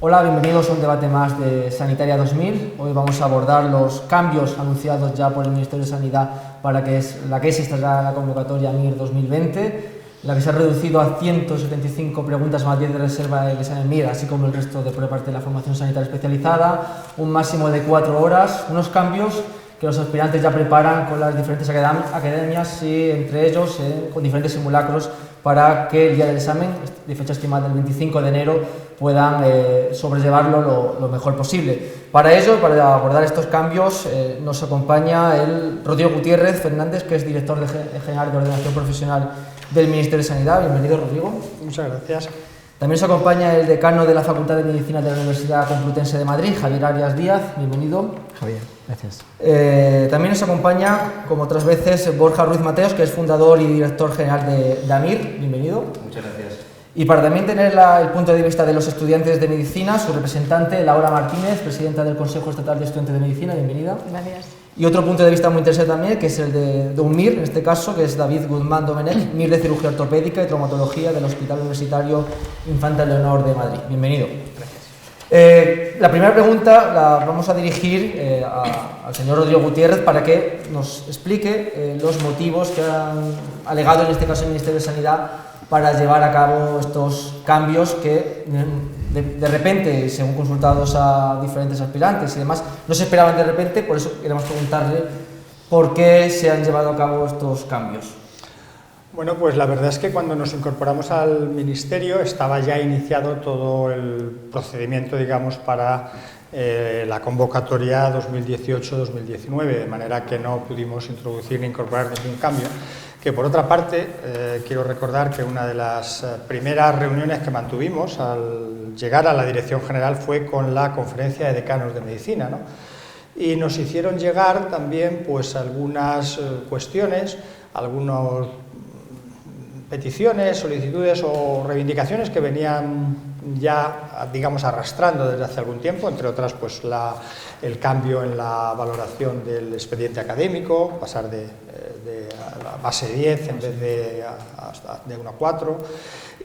Hola, bienvenidos a un debate más de Sanitaria 2000. Hoy vamos a abordar los cambios anunciados ya por el Ministerio de Sanidad para la que se instalará la convocatoria MIR 2020, la que se ha reducido a 175 preguntas más 10 de reserva del examen MIR, así como el resto de pruebas de la formación sanitaria especializada, un máximo de 4 horas, unos cambios que los aspirantes ya preparan con las diferentes academias y entre ellos con diferentes simulacros para que el día del examen, de fecha estimada el 25 de enero, puedan sobrellevarlo lo mejor posible. Para ello, para abordar estos cambios, nos acompaña el Rodrigo Gutiérrez Fernández, que es director general de Ordenación Profesional del Ministerio de Sanidad. Bienvenido, Rodrigo. Muchas gracias. También nos acompaña el decano de la Facultad de Medicina de la Universidad Complutense de Madrid, Javier Arias Díaz. Bienvenido. Javier, gracias. También nos acompaña, como otras veces, Borja Ruiz Mateos, que es fundador y director general de AMIR. Bienvenido. Muchas gracias. Y para también tener el punto de vista de los estudiantes de medicina, su representante, Laura Martínez, presidenta del Consejo Estatal de Estudiantes de Medicina. Bienvenida. Gracias. Y otro punto de vista muy interesante también, que es el de un MIR, en este caso, que es David Guzmán Domenech, MIR de Cirugía Ortopédica y Traumatología del Hospital Universitario Infanta Leonor de Madrid. Bienvenido. Gracias. La primera pregunta la vamos a dirigir al señor Rodrigo Gutiérrez para que nos explique los motivos que han alegado, en este caso, el Ministerio de Sanidad para llevar a cabo estos cambios que de repente, según consultados a diferentes aspirantes y demás, no se esperaban de repente. Por eso queremos preguntarle por qué se han llevado a cabo estos cambios. Bueno, pues la verdad es que cuando nos incorporamos al Ministerio estaba ya iniciado todo el procedimiento, digamos, para la convocatoria 2018-2019, de manera que no pudimos introducir ni incorporar ningún cambio. Que por otra parte, quiero recordar que una de las primeras reuniones que mantuvimos al llegar a la Dirección General fue con la Conferencia de Decanos de Medicina, ¿no? Y nos hicieron llegar también pues algunas cuestiones, algunas peticiones, solicitudes o reivindicaciones que venían ya, digamos, arrastrando desde hace algún tiempo, entre otras pues el cambio en la valoración del expediente académico, pasar de la base 10 en vez de 1 a 4,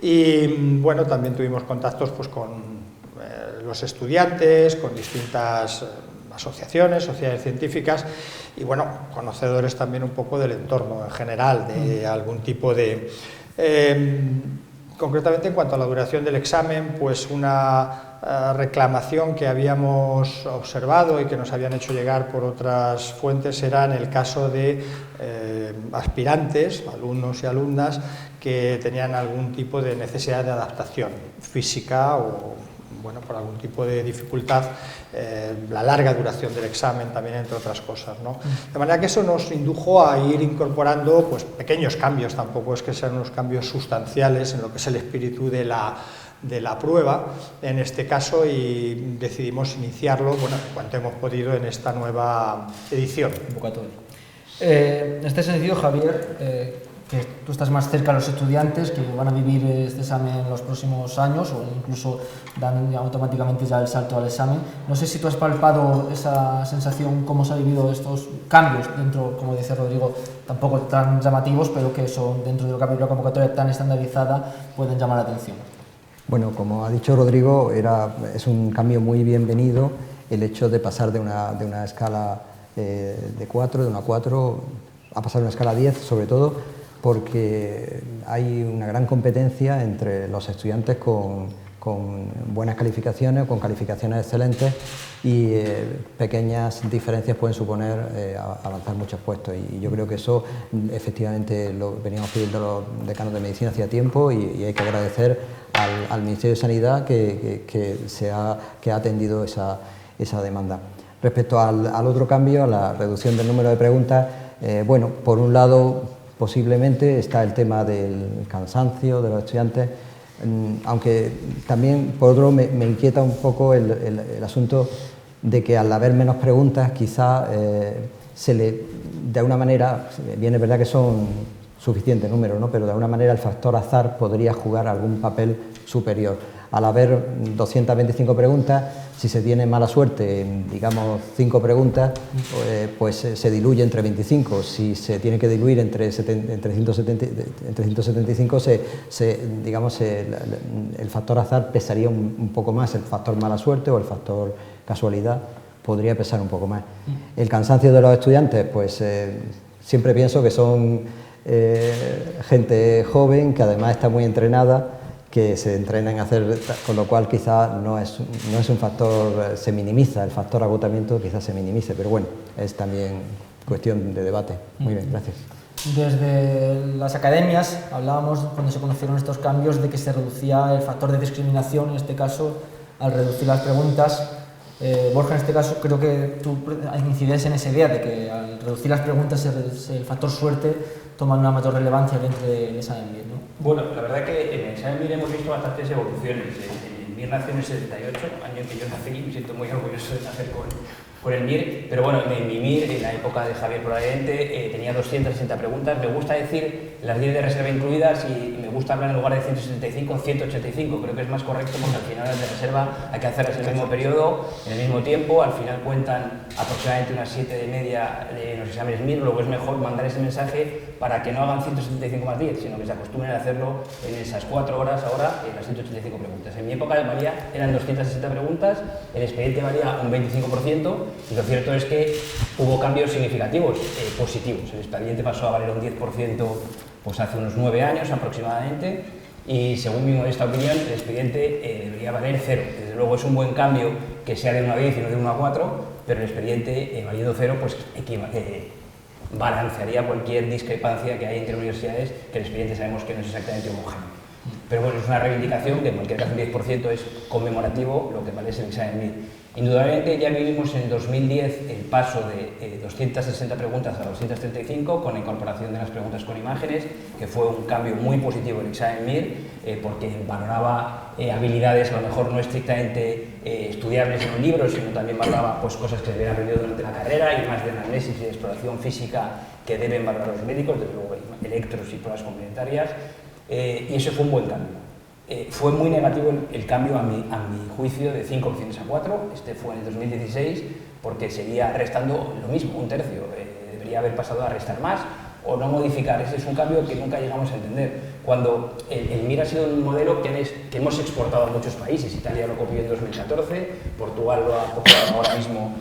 y bueno, también tuvimos contactos pues con los estudiantes, con distintas asociaciones, sociedades científicas y bueno, conocedores también un poco del entorno en general, de algún tipo de... concretamente en cuanto a la duración del examen, pues una reclamación que habíamos observado y que nos habían hecho llegar por otras fuentes era en el caso de aspirantes, alumnos y alumnas que tenían algún tipo de necesidad de adaptación física o bueno, por algún tipo de dificultad, la larga duración del examen también, entre otras cosas, ¿no? De manera que eso nos indujo a ir incorporando pues, pequeños cambios, tampoco es que sean unos cambios sustanciales en lo que es el espíritu de la prueba, en este caso, y decidimos iniciarlo, bueno, cuanto hemos podido en esta nueva edición. En este sentido, Javier, que tú estás más cerca de los estudiantes que van a vivir este examen en los próximos años o incluso dan automáticamente ya el salto al examen. No sé si tú has palpado esa sensación, cómo se han vivido estos cambios dentro, como dice Rodrigo, tampoco tan llamativos, pero que son dentro de lo que ha habido la convocatoria tan estandarizada, pueden llamar la atención. Bueno, como ha dicho Rodrigo, es un cambio muy bienvenido el hecho de pasar de una escala de 4, de una 4, a pasar a una escala 10, sobre todo porque hay una gran competencia entre los estudiantes con buenas calificaciones, con calificaciones excelentes y pequeñas diferencias pueden suponer avanzar muchos puestos y yo creo que eso efectivamente lo veníamos pidiendo los decanos de medicina hacía tiempo y hay que agradecer al Ministerio de Sanidad que ha atendido esa demanda. Respecto al otro cambio, a la reducción del número de preguntas, bueno, por un lado posiblemente está el tema del cansancio de los estudiantes, aunque también por otro me inquieta un poco el asunto de que al haber menos preguntas quizá de alguna manera, bien es verdad que son suficientes números, ¿no? Pero de alguna manera el factor azar podría jugar algún papel superior. Al haber 225 preguntas, Si se tiene mala suerte en, digamos, 5 preguntas, pues se diluye entre 25. Si se tiene que diluir entre 175, digamos, el factor azar pesaría un poco más, el factor mala suerte o el factor casualidad podría pesar un poco más. El cansancio de los estudiantes, pues siempre pienso que son gente joven que además está muy entrenada, que se entrena en hacer, con lo cual quizá no es un factor, se minimiza, el factor agotamiento quizás se minimice, pero bueno, es también cuestión de debate. Muy bien, gracias. Desde las academias hablábamos, cuando se conocieron estos cambios, de que se reducía el factor de discriminación, en este caso, al reducir las preguntas. Borja, en este caso, creo que tú incides en esa idea de que al reducir las preguntas el factor suerte toma una mayor relevancia dentro del examen MIR, ¿no? Bueno, la verdad que en el examen MIR hemos visto bastantes evoluciones. El MIR nació en el 78, año en que yo nací, y me siento muy orgulloso de nacer con el MIR, pero bueno, en mi MIR, en la época de Javier probablemente, tenía 260 preguntas. Me gusta decir las 10 de reserva incluidas y me gusta hablar en lugar de 175, 185. Creo que es más correcto porque al final las de reserva hay que hacerlas en el mismo periodo, en el mismo tiempo. Al final cuentan aproximadamente unas 7 de media en los exámenes MIR. Luego es mejor mandar ese mensaje para que no hagan 175 más 10, sino que se acostumbren a hacerlo en esas 4 horas ahora, en las 185 preguntas. En mi época eran 260 preguntas, el expediente valía un 25%, y lo cierto es que hubo cambios significativos, positivos. El expediente pasó a valer un 10% pues hace unos 9 años aproximadamente, y según mi modesta opinión, el expediente debería valer 0. Desde luego es un buen cambio que sea de 1 a 10 y no de 1 a 4, pero el expediente valiendo 0 pues balancearía cualquier discrepancia que hay entre universidades, que el expediente sabemos que no es exactamente homogéneo. Pero bueno, es una reivindicación que en cualquier caso un 10% es conmemorativo, lo que vale es el examen MIR. Indudablemente ya vivimos en 2010 el paso de 260 preguntas a 235 con la incorporación de las preguntas con imágenes, que fue un cambio muy positivo en el examen MIR, porque valoraba habilidades a lo mejor no estrictamente estudiables en un libro, sino también valoraba pues, cosas que se habían aprendido durante la carrera y más de análisis y de exploración física que deben valorar los médicos, desde luego electros y pruebas complementarias, y eso fue un buen cambio. Fue muy negativo el cambio a mi juicio de 5 opciones a 4, este fue en el 2016, porque seguía restando lo mismo, un tercio, debería haber pasado a restar más o no modificar. Ese es un cambio que nunca llegamos a entender. Cuando el MIR ha sido un modelo que hemos exportado a muchos países, Italia lo copió en 2014, Portugal lo ha copiado ahora mismo,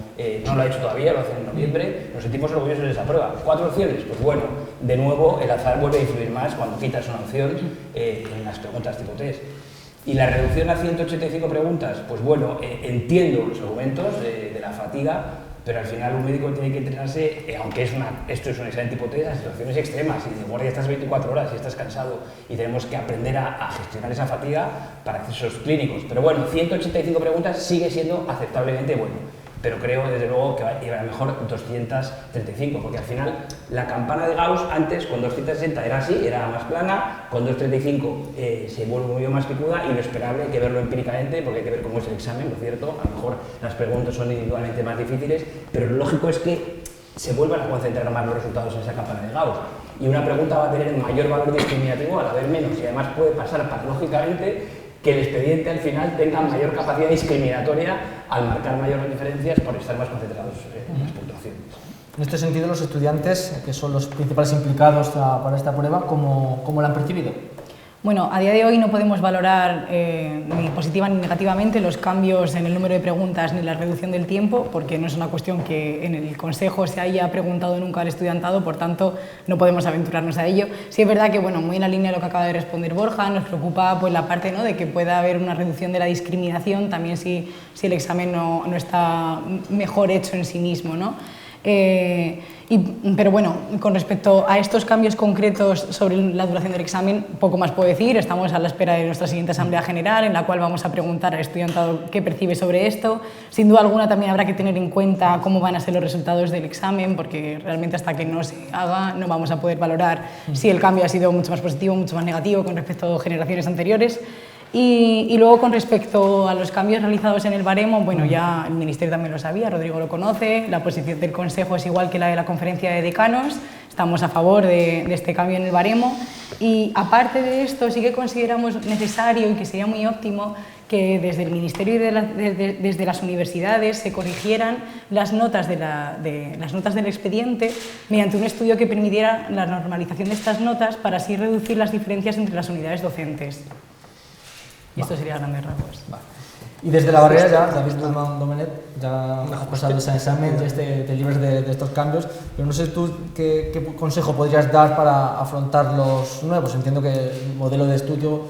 no lo ha hecho todavía, lo hace en noviembre, nos sentimos orgullosos de esa prueba. 4 opciones, pues bueno, de nuevo el azar vuelve a influir más cuando quitas una opción en las preguntas tipo test. Y la reducción a 185 preguntas, pues bueno, entiendo los argumentos de la fatiga, pero al final un médico tiene que entrenarse, aunque esto es un examen tipo test, a situaciones extremas, y de guardia estás 24 horas y estás cansado, y tenemos que aprender a gestionar esa fatiga para accesos clínicos. Pero bueno, 185 preguntas sigue siendo aceptablemente bueno, pero creo desde luego que va a llegar a mejor 235, porque al final la campana de Gauss antes con 260 era así, era más plana, con 235 se vuelve más picuda, y lo esperable hay que verlo empíricamente porque hay que ver cómo es el examen, lo cierto, a lo mejor las preguntas son individualmente más difíciles, pero lo lógico es que se vuelvan a concentrar más los resultados en esa campana de Gauss, y una pregunta va a tener mayor valor discriminativo al haber menos, y además puede pasar patológicamente que el expediente al final tenga mayor capacidad discriminatoria al marcar mayores diferencias por estar más concentrados en las puntuaciones. En este sentido, los estudiantes, que son los principales implicados para esta prueba, ¿cómo la han percibido? Bueno, a día de hoy no podemos valorar ni positiva ni negativamente los cambios en el número de preguntas ni la reducción del tiempo, porque no es una cuestión que en el Consejo se haya preguntado nunca al estudiantado, por tanto no podemos aventurarnos a ello. Sí es verdad que, bueno, muy en la línea de lo que acaba de responder Borja, nos preocupa pues, la parte, ¿no?, de que pueda haber una reducción de la discriminación, también si el examen no está mejor hecho en sí mismo, ¿no? Pero bueno, con respecto a estos cambios concretos sobre la duración del examen, poco más puedo decir. Estamos a la espera de nuestra siguiente Asamblea General, en la cual vamos a preguntar al estudiantado qué percibe sobre esto. Sin duda alguna también habrá que tener en cuenta cómo van a ser los resultados del examen, porque realmente hasta que no se haga no vamos a poder valorar si el cambio ha sido mucho más positivo o mucho más negativo con respecto a generaciones anteriores. Y luego, con respecto a los cambios realizados en el baremo, bueno, ya el Ministerio también lo sabía, Rodrigo lo conoce, la posición del Consejo es igual que la de la Conferencia de Decanos, estamos a favor de este cambio en el baremo, y aparte de esto sí que consideramos necesario y que sería muy óptimo que desde el Ministerio y desde las universidades se corrigieran las notas, las notas del expediente mediante un estudio que permitiera la normalización de estas notas para así reducir las diferencias entre las unidades docentes. Y esto sería a grandes rasgos. Vale. Y desde la barrera ya, David Domenet, ya has pasado ese examen, ya te libres de estos cambios, pero no sé tú qué consejo podrías dar para afrontar los nuevos. Entiendo que el modelo de estudio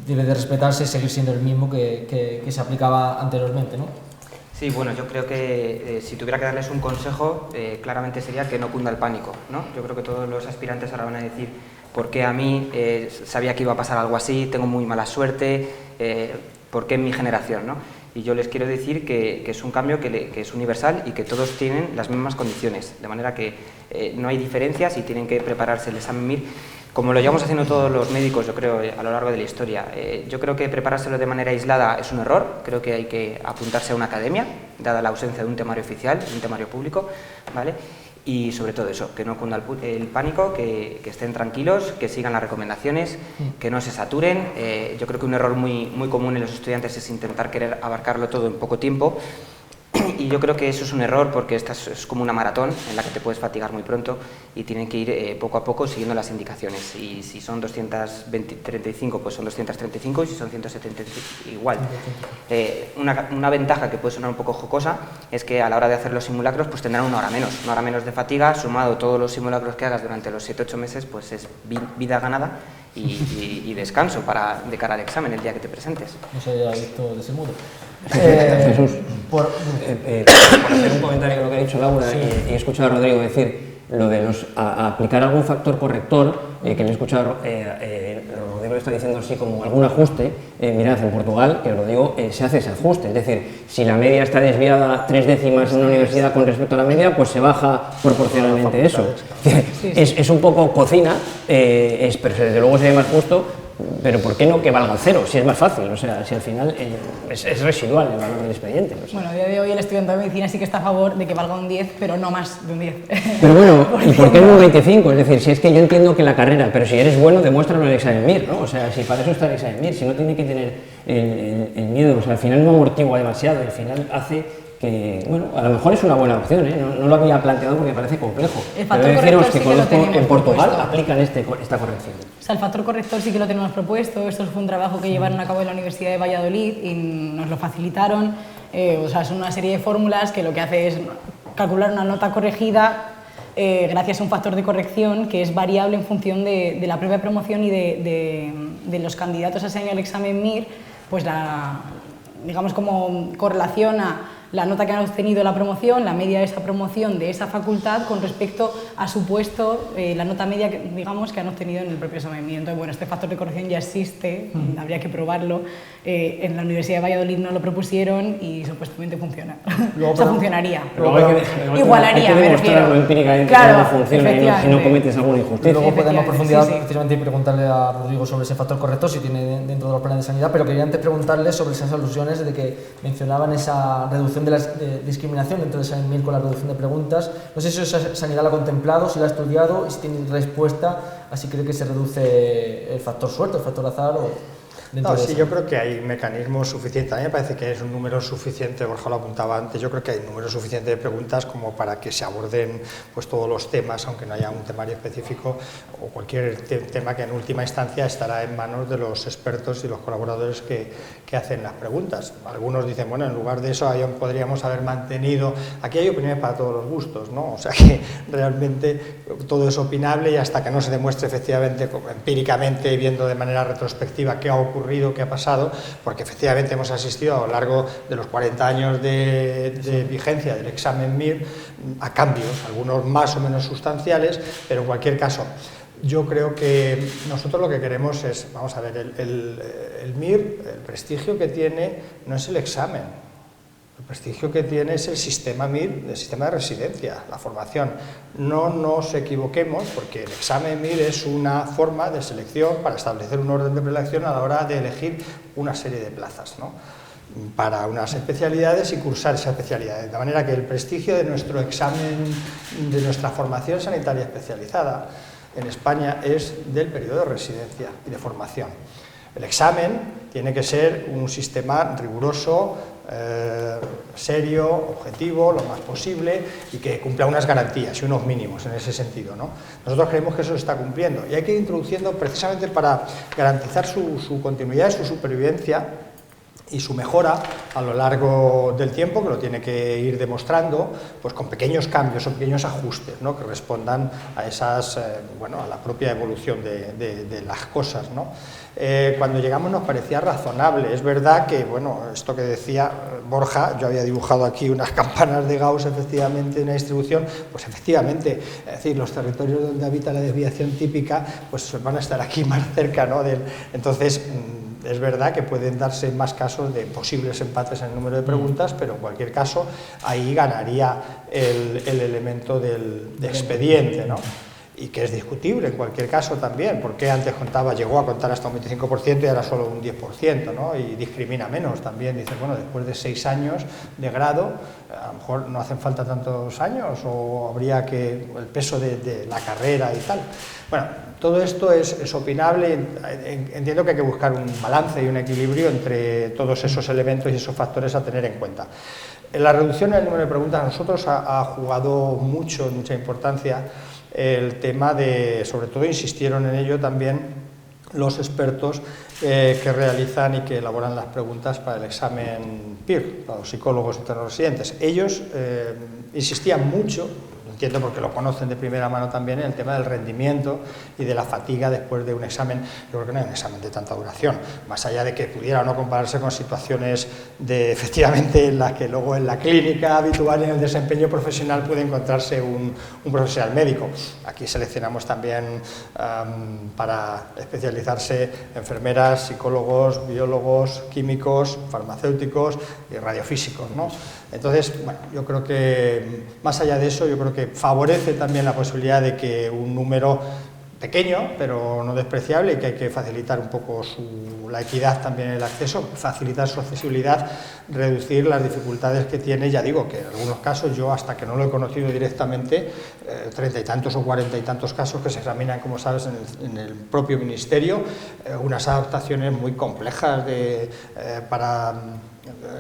debe de respetarse y seguir siendo el mismo que se aplicaba anteriormente, ¿no? Sí, bueno, yo creo que si tuviera que darles un consejo, claramente sería que no cunda el pánico, ¿no? Yo creo que todos los aspirantes ahora van a decir, ¿por qué a mí? Sabía que iba a pasar algo así, tengo muy mala suerte, ¿por qué en mi generación, no? Y yo les quiero decir que es un cambio que es universal y que todos tienen las mismas condiciones, de manera que no hay diferencias y tienen que prepararse el examen MIR, como lo llevamos haciendo todos los médicos, yo creo, a lo largo de la historia. Yo creo que preparárselo de manera aislada es un error, creo que hay que apuntarse a una academia, dada la ausencia de un temario oficial, de un temario público, ¿vale? Y sobre todo eso, que no cunda el pánico, que estén tranquilos, que sigan las recomendaciones, que no se saturen. Yo creo que un error muy común en los estudiantes es intentar querer abarcarlo todo en poco tiempo. Y yo creo que eso es un error porque esta es como una maratón en la que te puedes fatigar muy pronto y tienen que ir poco a poco siguiendo las indicaciones. Y si son 235, pues son 235 y si son 175, igual. Una ventaja que puede sonar un poco jocosa es que a la hora de hacer los simulacros pues tendrán una hora menos de fatiga, sumado todos los simulacros que hagas durante los 7-8 meses, pues es vida ganada y descanso de cara al examen el día que te presentes. No se haya visto de ese modo. Jesús, por hacer un comentario de lo que ha dicho Laura, sí. Y he escuchado a Rodrigo decir lo de aplicar algún factor corrector, que le he escuchado, Rodrigo está diciendo así como algún ajuste. Mirad, en Portugal, que os digo, se hace ese ajuste, es decir, si la media está desviada 3 décimas en una universidad con respecto a la media, pues se baja proporcionalmente eso. Es un poco cocina, pero desde luego sería más justo. Pero ¿por qué no que valga el 0? Si es más fácil, o sea, si al final es residual el valor del expediente. O sea. Bueno, a día de hoy el estudiante de medicina sí que está a favor de que valga un 10, pero no más de un 10. Pero bueno, ¿y por qué no un 25? Es decir, si es que yo entiendo que la carrera, pero si eres bueno, demuéstralo en el examen MIR, ¿no? O sea, si para eso está el examen MIR, si no tiene que tener el miedo, o sea, al final no amortigua demasiado, al final hace que, bueno, a lo mejor es una buena opción, ¿eh? No lo había planteado porque me parece complejo. Pero deciros que conozco en Portugal aplican esta corrección. O sea, el factor corrector sí que lo tenemos propuesto. Esto fue un trabajo que llevaron a cabo en la Universidad de Valladolid y nos lo facilitaron. O sea, es una serie de fórmulas que lo que hace es calcular una nota corregida gracias a un factor de corrección que es variable en función de la propia promoción y de los candidatos a ese año al examen MIR, pues digamos como correlaciona la nota que han obtenido la promoción, la media de esa promoción de esa facultad con respecto a su puesto, la nota media digamos, que han obtenido en el propio examen. Entonces, bueno, este factor de corrección ya existe, habría que probarlo. En la Universidad de Valladolid no lo propusieron y supuestamente funciona. Luego, o sea, funcionaría. Igualaría, me refiero. Empíricamente claro, no funciona si no cometes alguna injusticia. Luego podemos profundizar precisamente y preguntarle a Rodrigo sobre ese factor corrector, si tiene dentro de los planes de sanidad, pero quería antes preguntarle sobre esas alusiones de que mencionaban esa reducción de la discriminación dentro de Examen MIR con la reducción de preguntas. No sé si esa sanidad la ha contemplado, si la ha estudiado y si tiene respuesta, así cree que se reduce el factor suerte, el factor azar o... No, sí, yo creo que hay mecanismos suficientes. A mí me parece que es un número suficiente, Borja lo apuntaba antes, yo creo que hay un número suficiente de preguntas como para que se aborden pues, todos los temas, aunque no haya un temario específico o cualquier tema que en última instancia estará en manos de los expertos y los colaboradores que hacen las preguntas. Algunos dicen, bueno, en lugar de eso podríamos haber mantenido... Aquí hay opiniones para todos los gustos, ¿no? O sea que realmente todo es opinable y hasta que no se demuestre efectivamente, empíricamente y viendo de manera retrospectiva qué ha ocurrido, qué ha pasado, porque efectivamente hemos asistido a lo largo de los 40 años de vigencia del examen MIR a cambios, algunos más o menos sustanciales, pero en cualquier caso yo creo que nosotros lo que queremos es, vamos a ver, el MIR, el prestigio que tiene no es el examen. El prestigio que tiene es el sistema MIR, el sistema de residencia, la formación. No nos equivoquemos, porque el examen MIR es una forma de selección para establecer un orden de preelección a la hora de elegir una serie de plazas, ¿no? Para unas especialidades y cursar esas especialidades. De manera que el prestigio de nuestro examen, de nuestra formación sanitaria especializada en España es del periodo de residencia y de formación. El examen tiene que ser un sistema riguroso, serio, objetivo, lo más posible, y que cumpla unas garantías y unos mínimos en ese sentido, ¿no? Nosotros creemos que eso se está cumpliendo y hay que ir introduciendo precisamente para garantizar su continuidad y su supervivencia y su mejora a lo largo del tiempo, que lo tiene que ir demostrando, pues con pequeños cambios o pequeños ajustes, ¿no? Que respondan a esas, bueno, a la propia evolución de las cosas, ¿no? Cuando llegamos nos parecía razonable. Es verdad que, bueno, esto que decía Borja, yo había dibujado aquí unas campanas de Gauss, efectivamente, en una distribución, pues efectivamente, es decir, los territorios donde habita la desviación típica, pues van a estar aquí más cerca, ¿no? Entonces, es verdad que pueden darse más casos de posibles empates en el número de preguntas, pero en cualquier caso ahí ganaría el elemento de expediente, ¿no? Y que es discutible en cualquier caso también, porque antes llegó a contar hasta un 25% y ahora solo un 10%, ¿no? Y discrimina menos también, dice, bueno, después de 6 años de grado, a lo mejor no hacen falta tantos años o habría que el peso de la carrera y tal. Bueno, todo esto es opinable, entiendo que hay que buscar un balance y un equilibrio entre todos esos elementos y esos factores a tener en cuenta. La reducción en el número de preguntas a nosotros ha jugado mucha importancia el tema de, sobre todo insistieron en ello también los expertos que realizan y que elaboran las preguntas para el examen PIR, para los psicólogos internos-residentes. Ellos insistían mucho, entiendo porque lo conocen de primera mano también, en el tema del rendimiento y de la fatiga después de un examen. Yo creo que no hay un examen de tanta duración, más allá de que pudiera o no compararse con situaciones efectivamente en las que luego en la clínica habitual, en el desempeño profesional, puede encontrarse un profesional médico. Aquí seleccionamos también para especializarse enfermeras, psicólogos, biólogos, químicos, farmacéuticos y radiofísicos, ¿no? Entonces, bueno, yo creo que más allá de eso, yo creo que favorece también la posibilidad de que un número pequeño, pero no despreciable, y que hay que facilitar un poco la equidad también en el acceso, facilitar su accesibilidad, reducir las dificultades que tiene. Ya digo que en algunos casos, yo hasta que no lo he conocido directamente, 30 y tantos o 40 y tantos casos que se examinan, como sabes, en el propio ministerio, unas adaptaciones muy complejas para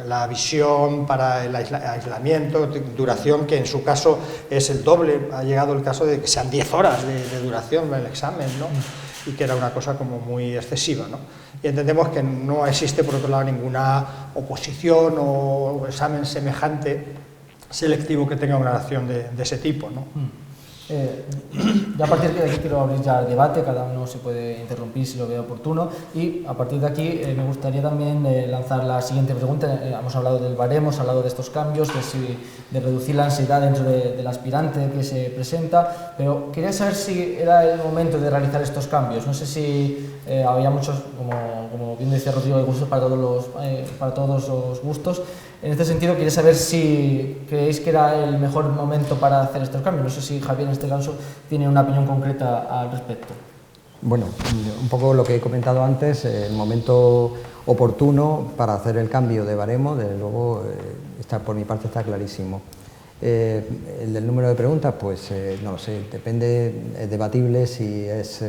la visión, para el aislamiento, duración que en su caso es el doble. Ha llegado el caso de que sean 10 horas de duración el examen, ¿no? Y que era una cosa como muy excesiva, ¿no? Y entendemos que no existe, por otro lado, ninguna oposición o examen semejante selectivo que tenga una gradación de ese tipo, ¿no? Ya a partir de aquí quiero abrir ya el debate, cada uno se puede interrumpir si lo ve oportuno, y a partir de aquí me gustaría también lanzar la siguiente pregunta. Hemos hablado del baremo, hemos hablado de estos cambios, de reducir la ansiedad dentro del aspirante que se presenta, pero quería saber si era el momento de realizar estos cambios. No sé si había muchos, como bien decía Rodrigo, de gustos para todos los gustos. En este sentido, quería saber si creéis que era el mejor momento para hacer estos cambios. No sé si Javier, en este caso, tiene una opinión concreta al respecto. Bueno, un poco lo que he comentado antes, el momento oportuno para hacer el cambio de baremo, desde luego, por mi parte está clarísimo. El del número de preguntas, pues no lo sé, depende, es debatible si es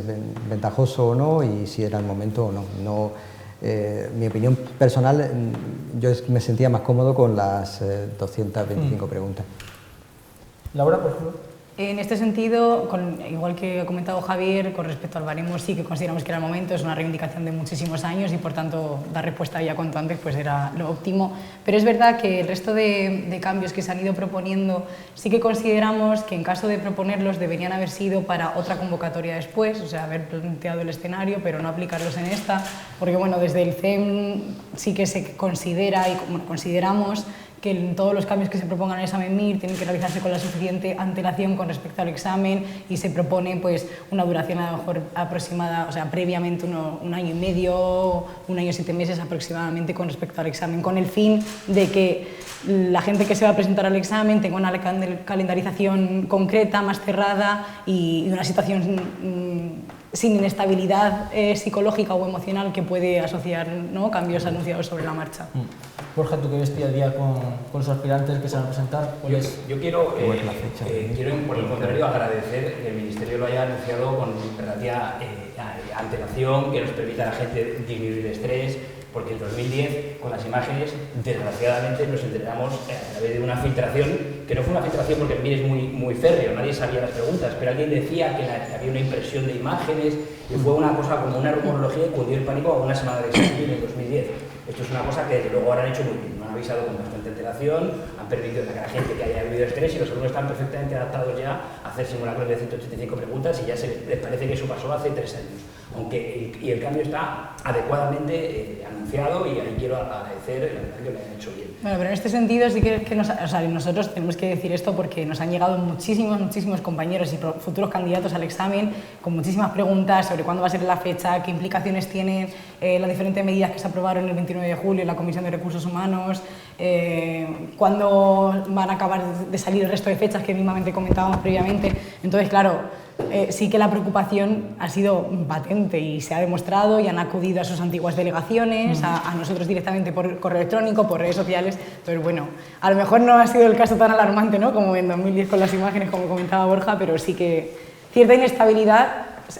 ventajoso o no y si era el momento o no. Mi opinión personal, yo me sentía más cómodo con las 225 preguntas. Laura, por favor. En este sentido, igual que ha comentado Javier, con respecto al baremo, sí que consideramos que era el momento, es una reivindicación de muchísimos años y por tanto dar respuesta ya cuanto antes pues era lo óptimo. Pero es verdad que el resto de cambios que se han ido proponiendo sí que consideramos que en caso de proponerlos deberían haber sido para otra convocatoria después, o sea, haber planteado el escenario pero no aplicarlos en esta, porque bueno, desde el CEM sí que se considera y consideramos que todos los cambios que se propongan en el examen MIR tienen que realizarse con la suficiente antelación con respecto al examen y se propone pues una duración a lo mejor aproximada, o sea, previamente un año y medio, 1 año y 7 meses aproximadamente con respecto al examen, con el fin de que la gente que se va a presentar al examen tenga una calendarización concreta, más cerrada y una situación sin inestabilidad psicológica o emocional que puede asociar, ¿no?, cambios anunciados sobre la marcha. Borja, tú que ves día a día con los aspirantes que se van a presentar, yo quiero, por el contrario, agradecer que el Ministerio lo haya anunciado con relativa antelación, que nos permita a la gente disminuir el estrés, porque en 2010, con las imágenes, desgraciadamente nos enteramos a través de una filtración, que no fue una filtración porque el MIR es muy férreo, nadie sabía las preguntas, pero alguien decía que había una impresión de imágenes, y fue una cosa como una rumorología y cundió el pánico a una semana de examen en 2010. Esto es una cosa que desde luego ahora han hecho muy bien, nos han avisado con bastante antelación, han permitido que la gente que haya vivido estrés y los alumnos están perfectamente adaptados ya a hacer simulacros de 185 preguntas y ya les parece que eso pasó hace 3 años. Aunque el cambio está adecuadamente anunciado y ahí quiero agradecer la verdad que lo hayan hecho bien. Bueno, pero en este sentido sí que nosotros tenemos que decir esto porque nos han llegado muchísimos compañeros y futuros candidatos al examen con muchísimas preguntas sobre cuándo va a ser la fecha, qué implicaciones tienen las diferentes medidas que se aprobaron el 29 de julio en la Comisión de Recursos Humanos, cuándo van a acabar de salir el resto de fechas que mismamente comentábamos previamente. Entonces, claro, sí que la preocupación ha sido patente y se ha demostrado y han acudido a sus antiguas delegaciones, a nosotros directamente por correo electrónico, por redes sociales. Entonces, bueno, a lo mejor no ha sido el caso tan alarmante, ¿no?, como en 2010 con las imágenes, como comentaba Borja, pero sí que cierta inestabilidad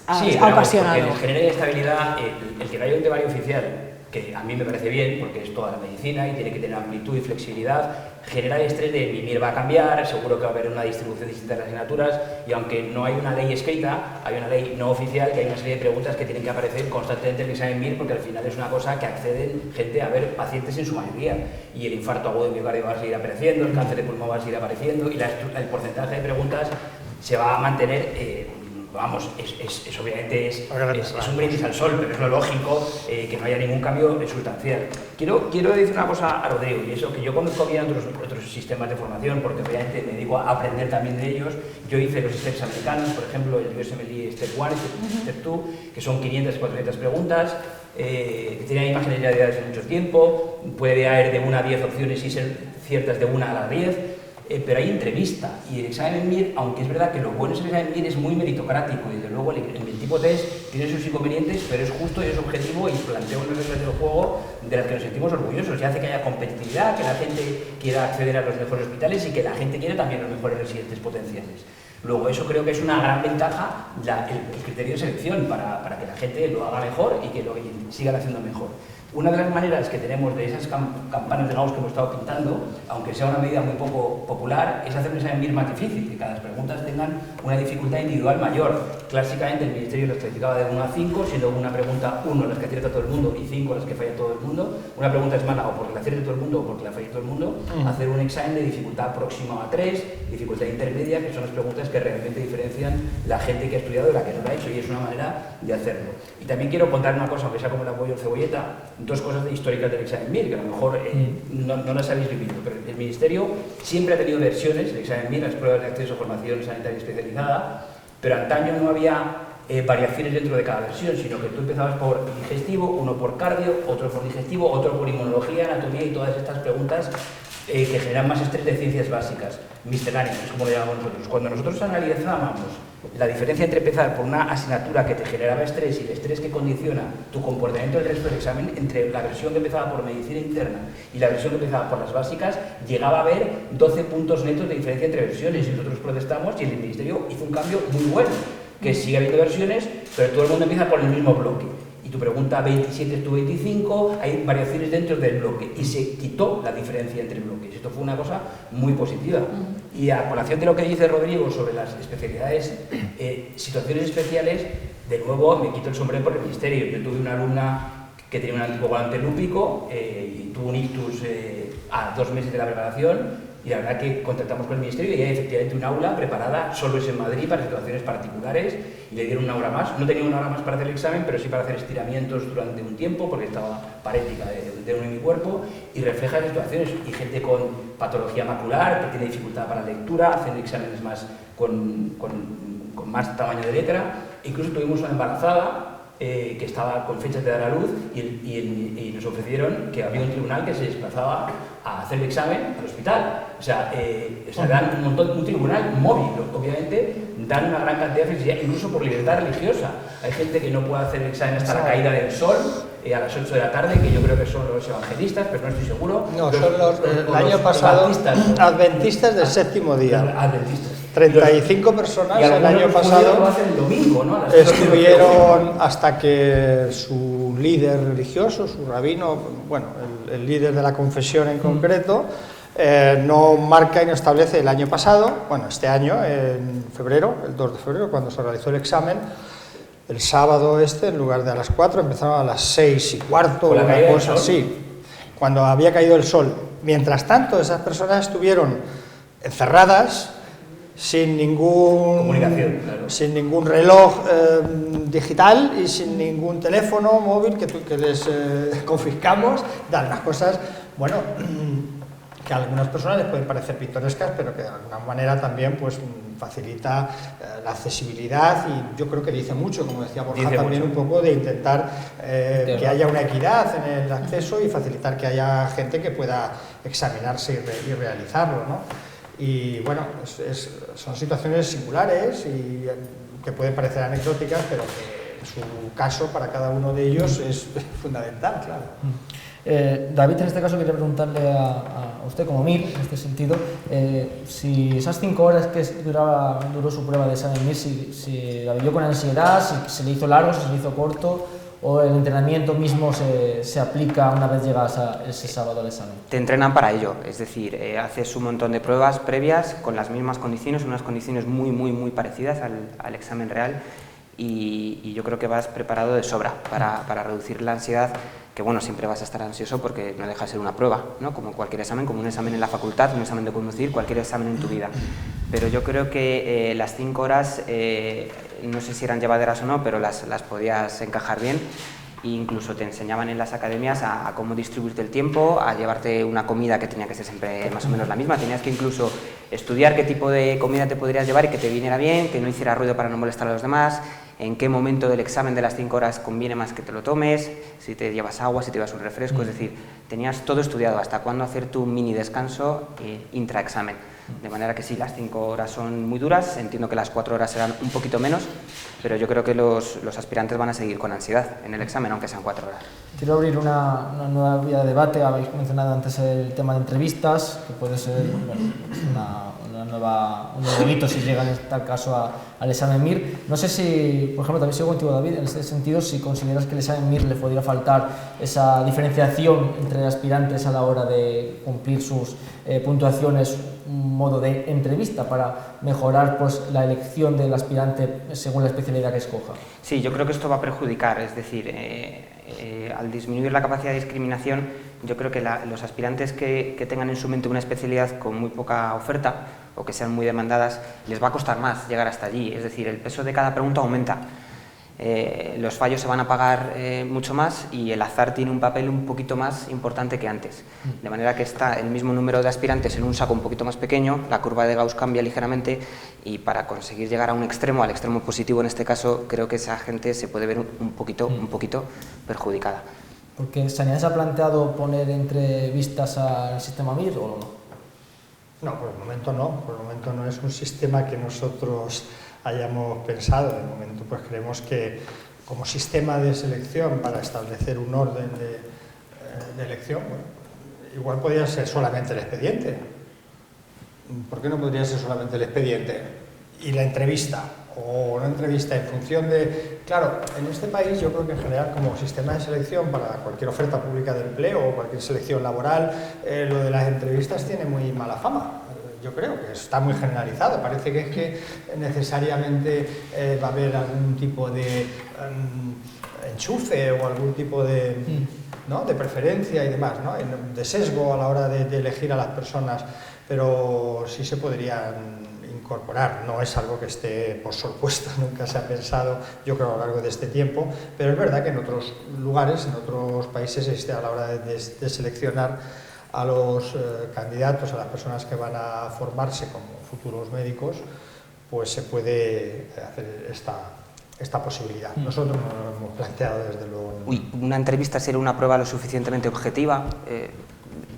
ha ocasionado. Porque genera inestabilidad el que no haya un temario oficial, que a mí me parece bien porque es toda la medicina y tiene que tener amplitud y flexibilidad, genera el estrés de mi MIR va a cambiar, seguro que va a haber una distribución distinta de las asignaturas y aunque no hay una ley escrita, hay una ley no oficial que hay una serie de preguntas que tienen que aparecer constantemente en el examen MIR porque al final es una cosa que acceden gente a ver pacientes en su mayoría y el infarto agudo de miocardio va a seguir apareciendo, el cáncer de pulmón va a seguir apareciendo y el porcentaje de preguntas se va a mantener. Vamos, obviamente es un brindis al sol, pero es lo lógico que no haya ningún cambio sustancial. Quiero decir una cosa a Rodrigo, y eso que yo conozco bien otros sistemas de formación, porque obviamente me dedico a aprender también de ellos. Yo hice los steps americanos, por ejemplo, el USMLE Step 1 y Step 2, que son 500 y 400 preguntas, que tienen imágenes ya de hace mucho tiempo, puede haber de 1 a 10 opciones y ser ciertas de 1 a las 10, pero hay entrevista y el examen MIR, aunque es verdad que lo bueno es el examen MIR, es muy meritocrático y desde luego el tipo test tiene sus inconvenientes, pero es justo y es objetivo y plantea unas reglas del juego de las que nos sentimos orgullosos y hace que haya competitividad, que la gente quiera acceder a los mejores hospitales y que la gente quiera también los mejores residentes potenciales. Luego eso creo que es una gran ventaja, el criterio de selección para que la gente lo haga mejor y que lo sigan haciendo mejor. Una de las maneras que tenemos de esas campanas de Gauss que hemos estado pintando, aunque sea una medida muy poco popular, es hacer un examen MIR más difícil, que cada preguntas tengan una dificultad individual mayor. Clásicamente el Ministerio los clasificaba de 1 a 5, siendo una pregunta 1 las que acierta todo el mundo y 5 las que falla todo el mundo. Una pregunta es mala o porque la acierte todo el mundo o porque la falla todo el mundo. Hacer un examen de dificultad próxima a 3, dificultad intermedia, que son las preguntas que realmente diferencian la gente que ha estudiado de la que no lo ha hecho y es una manera de hacerlo. Y también quiero contar una cosa, aunque sea como el apoyo de Cebolleta, 2 cosas históricas del examen MIR, que a lo mejor no las habéis vivido, pero el Ministerio siempre ha tenido versiones del examen MIR, las pruebas de acceso a formación sanitaria especializada, pero antaño no había variaciones dentro de cada versión, sino que tú empezabas por digestivo, uno por cardio, otro por digestivo, otro por inmunología, anatomía y todas estas preguntas que generan más estrés de ciencias básicas, misceláneas, como lo llamamos nosotros. Cuando nosotros analizábamos la diferencia entre empezar por una asignatura que te generaba estrés y el estrés que condiciona tu comportamiento del resto del examen, entre la versión que empezaba por medicina interna y la versión que empezaba por las básicas, llegaba a haber 12 puntos netos de diferencia entre versiones y nosotros protestamos y el Ministerio hizo un cambio muy bueno, que sigue habiendo versiones, pero todo el mundo empieza por el mismo bloque. Y tu pregunta 27 es tu 25, hay variaciones dentro del bloque y se quitó la diferencia entre bloques. Esto fue una cosa muy positiva. Y a colación de lo que dice Rodrigo sobre las especialidades, situaciones especiales, de nuevo me quito el sombrero por el Ministerio. Yo tuve una alumna que tenía un anticoagulante lúpico y tuvo un ictus a 2 meses de la preparación. Y la verdad que contactamos con el Ministerio y hay efectivamente un aula preparada, solo es en Madrid, para situaciones particulares, y le dieron 1 hora más. No tenía 1 hora más para hacer el examen, pero sí para hacer estiramientos durante un tiempo, porque estaba parética de uno en mi cuerpo, y refleja situaciones. Y gente con patología macular, que tiene dificultad para la lectura, hacen exámenes más con más tamaño de letra. Incluso tuvimos una embarazada que estaba con fechas de dar a luz y nos ofrecieron que había un tribunal que se desplazaba a hacer el examen al hospital. O sea, dan un tribunal móvil, obviamente, dan una gran cantidad de flexibilidad, incluso por libertad religiosa. Hay gente que no puede hacer el examen hasta la caída del sol, a las 8 de la tarde, que yo creo que son los evangelistas, pero no estoy seguro. No, son el año pasado adventistas del séptimo día. Adventistas. 35 personas y el año pasado lo hacen el domingo, ¿no? estuvieron hasta que su líder religioso, su rabino, bueno, el líder de la confesión en concreto, no marca y no establece el año pasado, bueno, este año, en febrero, el 2 de febrero, cuando se realizó el examen, el sábado en lugar de a las 4, empezaron a las 6:15, una cosa así, cuando había caído el sol. Mientras tanto, esas personas estuvieron encerradas, sin ningún reloj digital y sin ningún teléfono móvil que les confiscamos, dan unas cosas, bueno, que a algunas personas les pueden parecer pintorescas, pero que de alguna manera también pues facilita la accesibilidad, y yo creo que dice mucho, como decía Borja, también un poco de intentar que haya una equidad en el acceso y facilitar que haya gente que pueda examinarse y realizarlo, ¿no? Y bueno, son situaciones singulares y que pueden parecer anecdóticas, pero que en su caso para cada uno de ellos es fundamental, claro. David, en este caso quería preguntarle a usted como MIR, en este sentido, si esas 5 horas que duró su prueba de examen MIR, si la vivió con ansiedad, si se le hizo largo, si se le hizo corto, o el entrenamiento mismo se aplica una vez llegas ese sábado al examen. Te entrenan para ello, es decir, haces un montón de pruebas previas con las mismas condiciones, unas condiciones muy parecidas al examen real, y yo creo que vas preparado de sobra para reducir la ansiedad, que bueno, siempre vas a estar ansioso porque no deja de ser una prueba, ¿no? Como cualquier examen, como un examen en la facultad, un examen de conducir, cualquier examen en tu vida. Pero yo creo que las 5 horas, no sé si eran llevaderas o no, pero las podías encajar bien. E incluso te enseñaban en las academias a cómo distribuirte el tiempo, a llevarte una comida que tenía que ser siempre más o menos la misma. Tenías que incluso estudiar qué tipo de comida te podrías llevar y que te viniera bien, que no hiciera ruido para no molestar a los demás, en qué momento del examen de las 5 horas conviene más que te lo tomes, si te llevas agua, si te llevas un refresco, es decir, tenías todo estudiado hasta cuándo hacer tu mini descanso intraexamen. De manera que sí, las 5 horas son muy duras, entiendo que las 4 horas serán un poquito menos, pero yo creo que los aspirantes van a seguir con ansiedad en el examen, aunque sean 4 horas. Quiero abrir una nueva vía de debate. Habéis mencionado antes el tema de entrevistas, que puede ser un nuevo hito si llega en tal caso al examen MIR. No sé si, por ejemplo, también sigo contigo, David, en este sentido, si consideras que el examen MIR le podría faltar esa diferenciación entre aspirantes a la hora de cumplir sus puntuaciones, un modo de entrevista para mejorar pues, la elección del aspirante según la especialidad que escoja. Sí, yo creo que esto va a perjudicar, es decir, al disminuir la capacidad de discriminación, yo creo que los aspirantes que tengan en su mente una especialidad con muy poca oferta o que sean muy demandadas, les va a costar más llegar hasta allí, es decir, el peso de cada pregunta aumenta. Los fallos se van a pagar mucho más y el azar tiene un papel un poquito más importante que antes. De manera que está el mismo número de aspirantes en un saco un poquito más pequeño, la curva de Gauss cambia ligeramente, y para conseguir llegar a un extremo, al extremo positivo en este caso, creo que esa gente se puede ver un poquito perjudicada. Porque ¿Sanidad se ha planteado poner entrevistas al sistema MIR o no? No, por el momento no. Por el momento no es un sistema que nosotros hayamos pensado. De momento pues creemos que como sistema de selección para establecer un orden de elección, bueno, igual podría ser solamente el expediente. ¿Por qué no podría ser solamente el expediente? Y la entrevista, o una entrevista en función de... Claro, en este país yo creo que en general como sistema de selección para cualquier oferta pública de empleo o cualquier selección laboral, lo de las entrevistas tiene muy mala fama. Yo creo que está muy generalizado, parece que es que necesariamente va a haber algún tipo de enchufe o algún tipo de, ¿no?, de preferencia y demás, ¿no?, de sesgo a la hora de elegir a las personas, pero sí se podrían incorporar. No es algo que esté por supuesto, nunca se ha pensado, yo creo, a lo largo de este tiempo, pero es verdad que en otros lugares, en otros países, a la hora de seleccionar a los candidatos, a las personas que van a formarse como futuros médicos, pues se puede hacer esta posibilidad. Nosotros no lo hemos planteado desde luego. ¿Una entrevista sería una prueba lo suficientemente objetiva?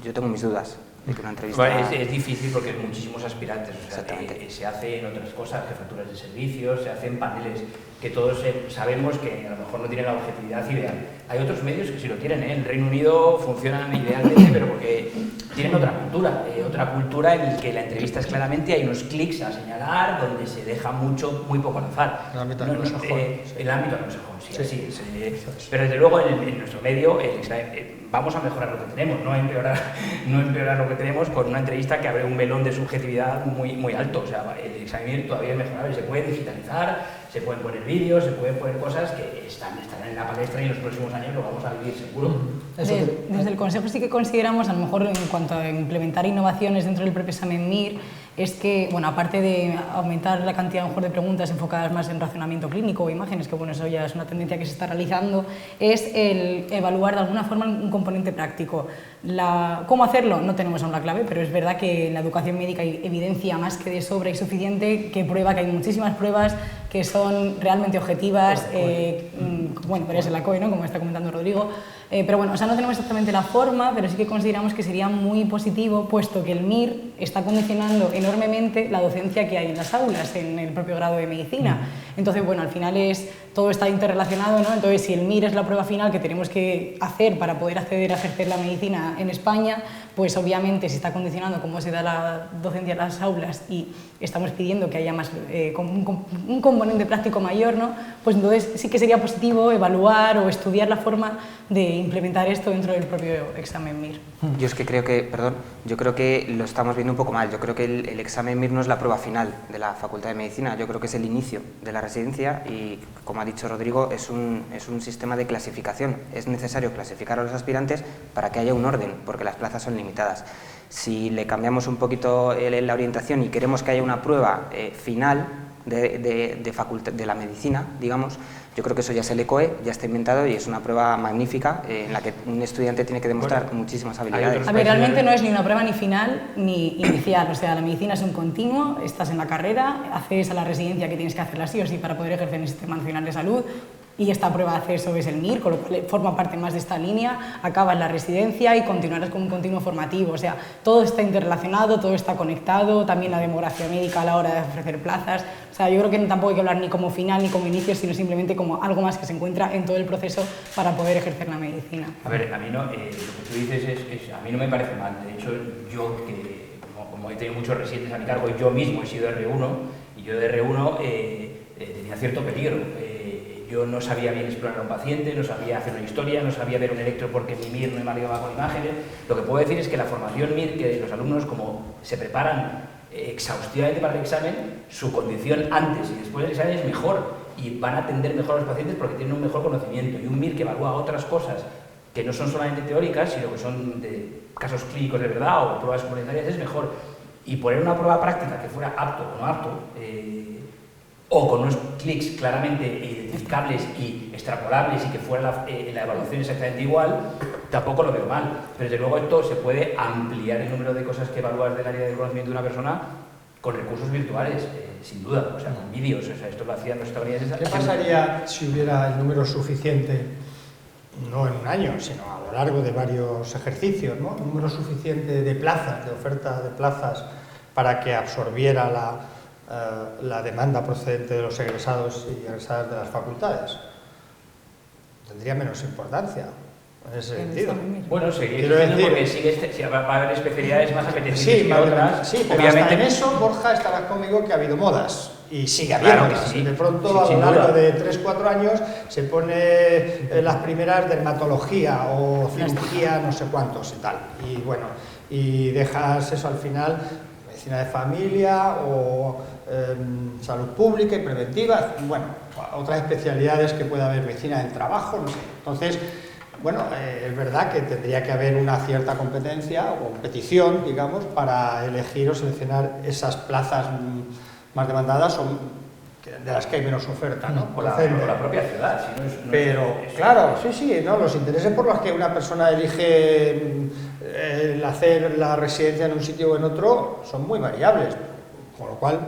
Yo tengo mis dudas de que una entrevista... Bueno, es difícil porque hay muchísimos aspirantes, o sea, se hace en otras cosas, jefaturas de servicios, se hacen paneles que todos sabemos que a lo mejor no tienen la objetividad ideal. Hay otros medios que sí lo tienen, ¿eh? En Reino Unido funcionan idealmente, pero porque tienen otra cultura en la que la entrevista es claramente, hay unos clics a señalar, donde se deja muy poco al azar. El ámbito anglosajón. El ámbito anglosajón, sí. Pero desde luego en nuestro medio vamos a mejorar lo que tenemos, no empeorar lo que tenemos con una entrevista que abre un melón de subjetividad muy alto. O sea, el examen todavía es mejorable, se puede digitalizar, se pueden poner vídeos, se pueden poner cosas que están en la palestra y en los próximos años lo vamos a vivir seguro. Desde el Consejo sí que consideramos, a lo mejor en cuanto a implementar innovaciones dentro del propio examen MIR, es que, bueno, aparte de aumentar la cantidad a lo mejor de preguntas enfocadas más en razonamiento clínico o imágenes, que bueno, eso ya es una tendencia que se está realizando, es el evaluar de alguna forma un componente práctico. ¿Cómo hacerlo? No tenemos aún la clave, pero es verdad que en la educación médica hay evidencia más que de sobra y suficiente que prueba que hay muchísimas pruebas que son realmente objetivas, bueno, pero es la COE, ¿no?, como está comentando Rodrigo, pero bueno, o sea, no tenemos exactamente la forma, pero sí que consideramos que sería muy positivo, puesto que el MIR está condicionando enormemente la docencia que hay en las aulas, en el propio grado de medicina. Entonces, bueno, al final todo está interrelacionado, ¿no? Entonces, si el MIR es la prueba final que tenemos que hacer para poder acceder a ejercer la medicina en España, pues obviamente se está condicionando cómo se da la docencia en las aulas y estamos pidiendo que haya más, un componente práctico mayor, ¿no? Pues entonces sí que sería positivo evaluar o estudiar la forma de implementar esto dentro del propio examen MIR. Yo es que creo que lo estamos viendo un poco mal. Yo creo que el examen MIR no es la prueba final de la Facultad de Medicina, yo creo que es el inicio de la residencia y, como ha dicho Rodrigo, es un sistema de clasificación. Es necesario clasificar a los aspirantes para que haya un orden, porque las plazas son limitadas. Si le cambiamos un poquito la orientación y queremos que haya una prueba final de la medicina, digamos, yo creo que eso ya es el ECOE, ya está inventado y es una prueba magnífica en la que un estudiante tiene que demostrar muchísimas habilidades. A ver, realmente no es ni una prueba ni final ni inicial, o sea, la medicina es un continuo, estás en la carrera, haces a la residencia que tienes que hacerla sí o sí para poder ejercer en el Sistema Nacional de Salud, y esta prueba de acceso es el MIR, con lo cual forma parte más de esta línea, acabas la residencia y continuarás con un continuo formativo, o sea, todo está interrelacionado, todo está conectado, también la demografía médica a la hora de ofrecer plazas, o sea, yo creo que tampoco hay que hablar ni como final ni como inicio, sino simplemente como algo más que se encuentra en todo el proceso para poder ejercer la medicina. A ver, a mí no, lo que tú dices a mí no me parece mal, de hecho yo, que como he tenido muchos residentes a mi cargo, yo mismo he sido R1, y yo de R1 tenía cierto peligro. Yo no sabía bien explorar a un paciente, no sabía hacer una historia, no sabía ver un electro porque mi MIR no me valía con imágenes. Lo que puedo decir es que la formación MIR, que los alumnos como se preparan exhaustivamente para el examen, su condición antes y después del examen es mejor y van a atender mejor a los pacientes porque tienen un mejor conocimiento. Y un MIR que evalúa otras cosas que no son solamente teóricas, sino que son de casos clínicos de verdad o pruebas complementarias es mejor. Y poner una prueba práctica que fuera apto o no apto, o con unos clics claramente identificables y extrapolables y que fuera la evaluación exactamente igual, tampoco lo veo mal. Pero desde luego esto se puede ampliar el número de cosas que evalúas del área del conocimiento de una persona con recursos virtuales, sin duda, o sea, con vídeos. O sea, esto lo hacían los estadounidenses. ¿Qué pasaría si hubiera el número suficiente, no en un año, sino a lo largo de varios ejercicios, ¿no? Un número suficiente de plazas, de oferta de plazas, para que absorbiera la demanda procedente de los egresados y egresadas de las facultades? Tendría menos importancia en ese sentido. Bueno, seguir diciendo porque va a haber especialidades más apetecibles que otras. Sí, pero obviamente hasta en eso, Borja, estarás conmigo que ha habido modas. Y sigue habiendo. Claro que sí. De pronto, a lo largo de 3-4 años, se pone las primeras dermatología o cirugía, no sé cuántos y tal. Y bueno, y dejas eso al final, medicina de familia o salud pública y preventiva, bueno, otras especialidades que pueda haber, medicina del trabajo, no sé. Entonces, bueno, es verdad que tendría que haber una cierta competencia o competición, digamos, para elegir o seleccionar esas plazas más demandadas o de las que hay menos oferta, ¿no? Por la propia ciudad. Si no pero, claro, sí, ¿no? Los intereses por los que una persona elige el hacer la residencia en un sitio o en otro son muy variables, con lo cual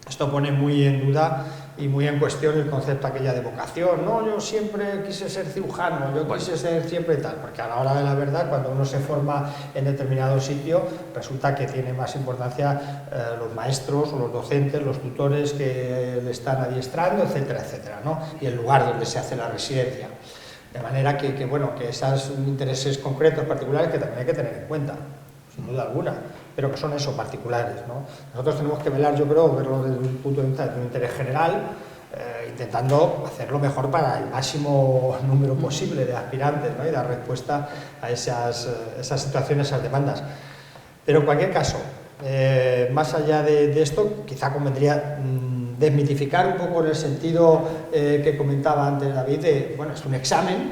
esto pone muy en duda y muy en cuestión el concepto aquella de vocación. No, yo siempre quise ser cirujano, yo quise ser siempre tal, porque a la hora de la verdad, cuando uno se forma en determinado sitio, resulta que tiene más importancia los maestros o los docentes, los tutores que le están adiestrando, etcétera, etcétera, ¿no? Y el lugar donde se hace la residencia. De manera que bueno, que esos intereses concretos, particulares, que también hay que tener en cuenta, sin duda alguna, pero que son eso, particulares, ¿no? Nosotros tenemos que velar, yo creo, verlo desde un punto de vista de un interés general, intentando hacerlo mejor para el máximo número posible de aspirantes, ¿no? Y dar respuesta a esas situaciones, esas demandas. Pero en cualquier caso, más allá de esto, quizá convendría desmitificar un poco en el sentido que comentaba antes David, de, bueno, es un examen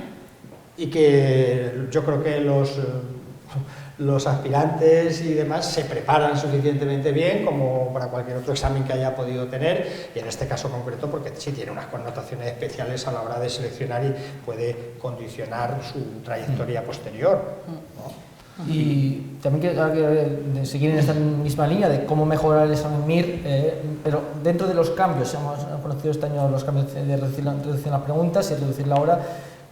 y que yo creo que los aspirantes y demás se preparan suficientemente bien como para cualquier otro examen que haya podido tener, y en este caso concreto porque sí tiene unas connotaciones especiales a la hora de seleccionar y puede condicionar su trayectoria posterior, ¿no? Y también que seguir en esta misma línea de cómo mejorar el examen MIR, pero dentro de los cambios, hemos conocido este año los cambios de reducir las preguntas y reducir la hora,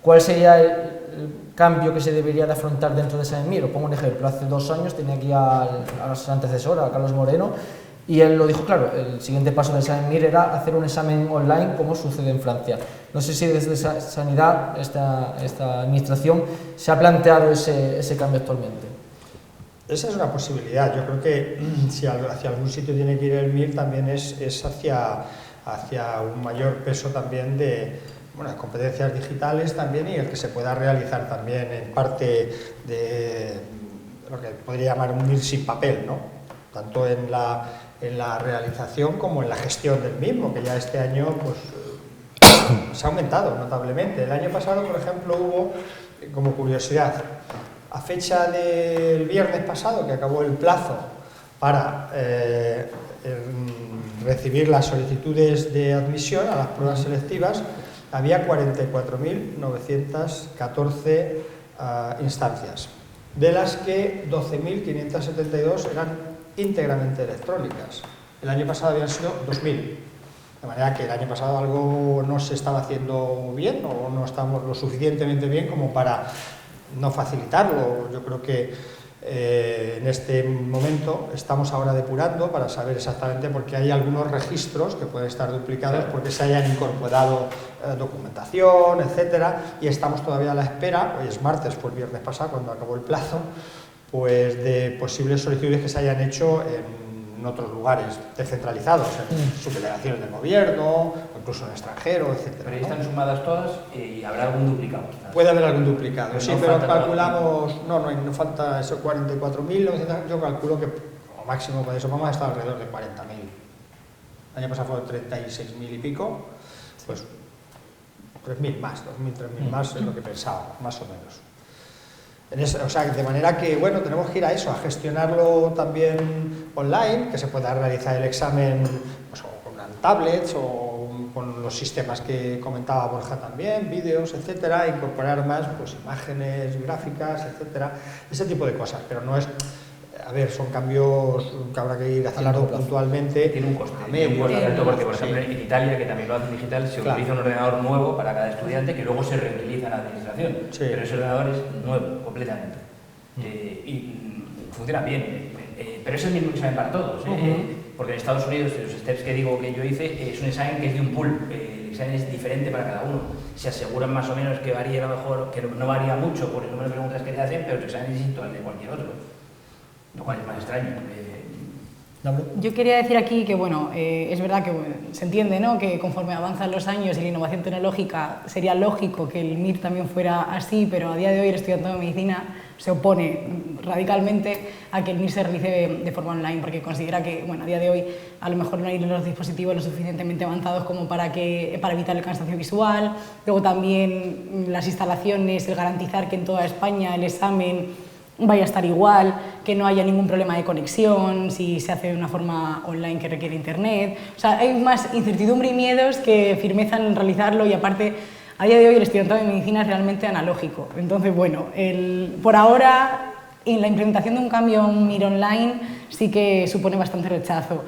¿cuál sería el cambio que se debería de afrontar dentro de examen MIR? Os pongo un ejemplo, hace 2 años tenía aquí a su antecesor, a Carlos Moreno, y él lo dijo claro, el siguiente paso del examen MIR era hacer un examen online como sucede en Francia. No sé si desde Sanidad, esta administración, se ha planteado ese cambio actualmente. Esa es una posibilidad. Yo creo que si hacia algún sitio tiene que ir el MIR también es hacia un mayor peso también de competencias digitales también, y el que se pueda realizar también en parte de lo que podría llamar un MIR sin papel, ¿no? Tanto en la realización como en la gestión del mismo, que ya este año pues, se ha aumentado notablemente. El año pasado, por ejemplo, hubo, como curiosidad, a fecha del viernes pasado, que acabó el plazo para recibir las solicitudes de admisión a las pruebas selectivas, había 44.914 instancias, de las que 12.572 eran íntegramente electrónicas. El año pasado habían sido 2.000, de manera que el año pasado algo no se estaba haciendo bien o no estábamos lo suficientemente bien como para no facilitarlo. Yo creo que en este momento estamos ahora depurando para saber exactamente, porque hay algunos registros que pueden estar duplicados porque se hayan incorporado documentación, etcétera, y estamos todavía a la espera. Hoy es martes, fue el viernes pasado cuando acabó el plazo, pues de posibles solicitudes que se hayan hecho en otros lugares descentralizados, en subdelegaciones del gobierno, o incluso en el extranjero, etcétera. Pero ahí están sumadas todas y habrá algún duplicado. Puede haber algún duplicado, pero sí, no pero falta calculamos, no falta esos 44.000, yo calculo que como máximo con eso vamos a estar alrededor de 40.000. El año pasado fueron 36.000 y pico, pues 3.000 más, 2.000, 3.000 más es lo que pensaba, más o menos. O sea, de manera que, bueno, tenemos que ir a eso, a gestionarlo también online, que se pueda realizar el examen pues, o con tablets o con los sistemas que comentaba Borja también, vídeos, etcétera, incorporar más pues, imágenes, gráficas, etcétera, ese tipo de cosas, pero no es... A ver, son cambios que habrá que ir haciendo puntualmente. Tiene un coste, alto, porque por ejemplo en Italia, que también lo hacen digital, se utiliza un ordenador nuevo para cada estudiante que luego se reutiliza en la administración, pero ese ordenador es nuevo, completamente. Y funciona bien, pero es el mismo examen para todos, porque en Estados Unidos, los steps que digo que yo hice, es un examen que es de un pool, el examen es diferente para cada uno. Se aseguran más o menos que varía a lo mejor, que no varía mucho por el número de preguntas que te hacen, pero el examen es distinto al de cualquier otro. Lo cual es más extraño. Yo quería decir aquí que, bueno, es verdad que se entiende, ¿no?, que conforme avanzan los años y la innovación tecnológica sería lógico que el MIR también fuera así, pero a día de hoy el estudiante de medicina se opone radicalmente a que el MIR se realice de forma online, porque considera que, bueno, a día de hoy a lo mejor no hay los dispositivos lo suficientemente avanzados como para evitar el cansancio visual. Luego también las instalaciones, el garantizar que en toda España el examen vaya a estar igual, que no haya ningún problema de conexión, si se hace de una forma online que requiere internet. O sea, hay más incertidumbre y miedos que firmeza en realizarlo, y aparte, a día de hoy el estudiantado de medicina es realmente analógico. Entonces, bueno, por ahora, en la implementación de un cambio a un MIR online sí que supone bastante rechazo.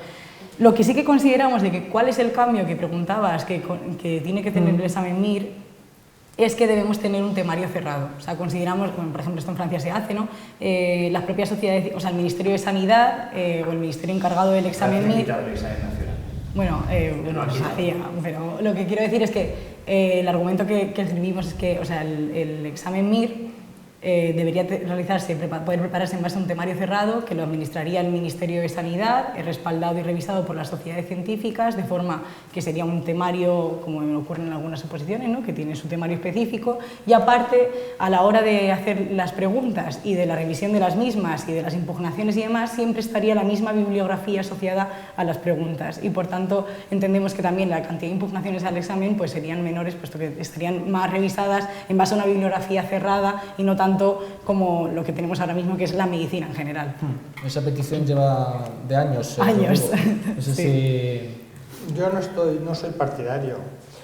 Lo que sí que consideramos de que cuál es el cambio que preguntabas que tiene que tener el examen MIR es que debemos tener un temario cerrado. O sea, consideramos, bueno, por ejemplo, esto en Francia se hace, ¿no? Las propias sociedades, o sea, el Ministerio de Sanidad o el ministerio encargado del examen MIR... Bueno, se hacía, pero lo que quiero decir es que el argumento que escribimos es que, o sea, el examen MIR debería realizarse, poder prepararse en base a un temario cerrado que lo administraría el Ministerio de Sanidad, respaldado y revisado por las sociedades científicas, de forma que sería un temario, como me ocurre en algunas oposiciones, ¿no? Que tiene su temario específico, y aparte, a la hora de hacer las preguntas y de la revisión de las mismas y de las impugnaciones y demás, siempre estaría la misma bibliografía asociada a las preguntas, y por tanto entendemos que también la cantidad de impugnaciones al examen pues serían menores, puesto que estarían más revisadas en base a una bibliografía cerrada y no tanto como lo que tenemos ahora mismo, que es la medicina en general. Esa petición lleva de años. Años. No sé si... Yo no soy partidario.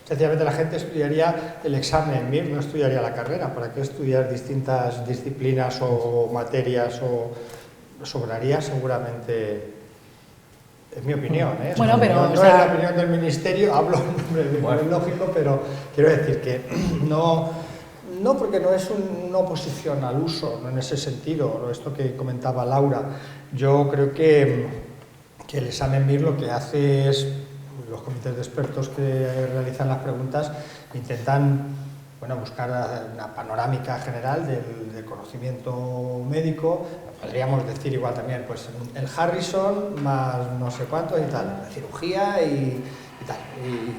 Sencillamente la gente estudiaría el examen MIR, no estudiaría la carrera. ¿Para qué estudiar distintas disciplinas o materias? Sobraría seguramente, es mi opinión, ¿eh? Bueno, pero, no es la opinión del Ministerio, hablo en nombre de mi lógico, pero quiero decir que no, porque no es una oposición al uso, no en ese sentido, esto que comentaba Laura. Yo creo que el examen MIR lo que hace es, los comités de expertos que realizan las preguntas intentan, bueno, buscar una panorámica general del conocimiento médico. Podríamos decir igual también, pues el Harrison más no sé cuánto y tal, la cirugía y tal,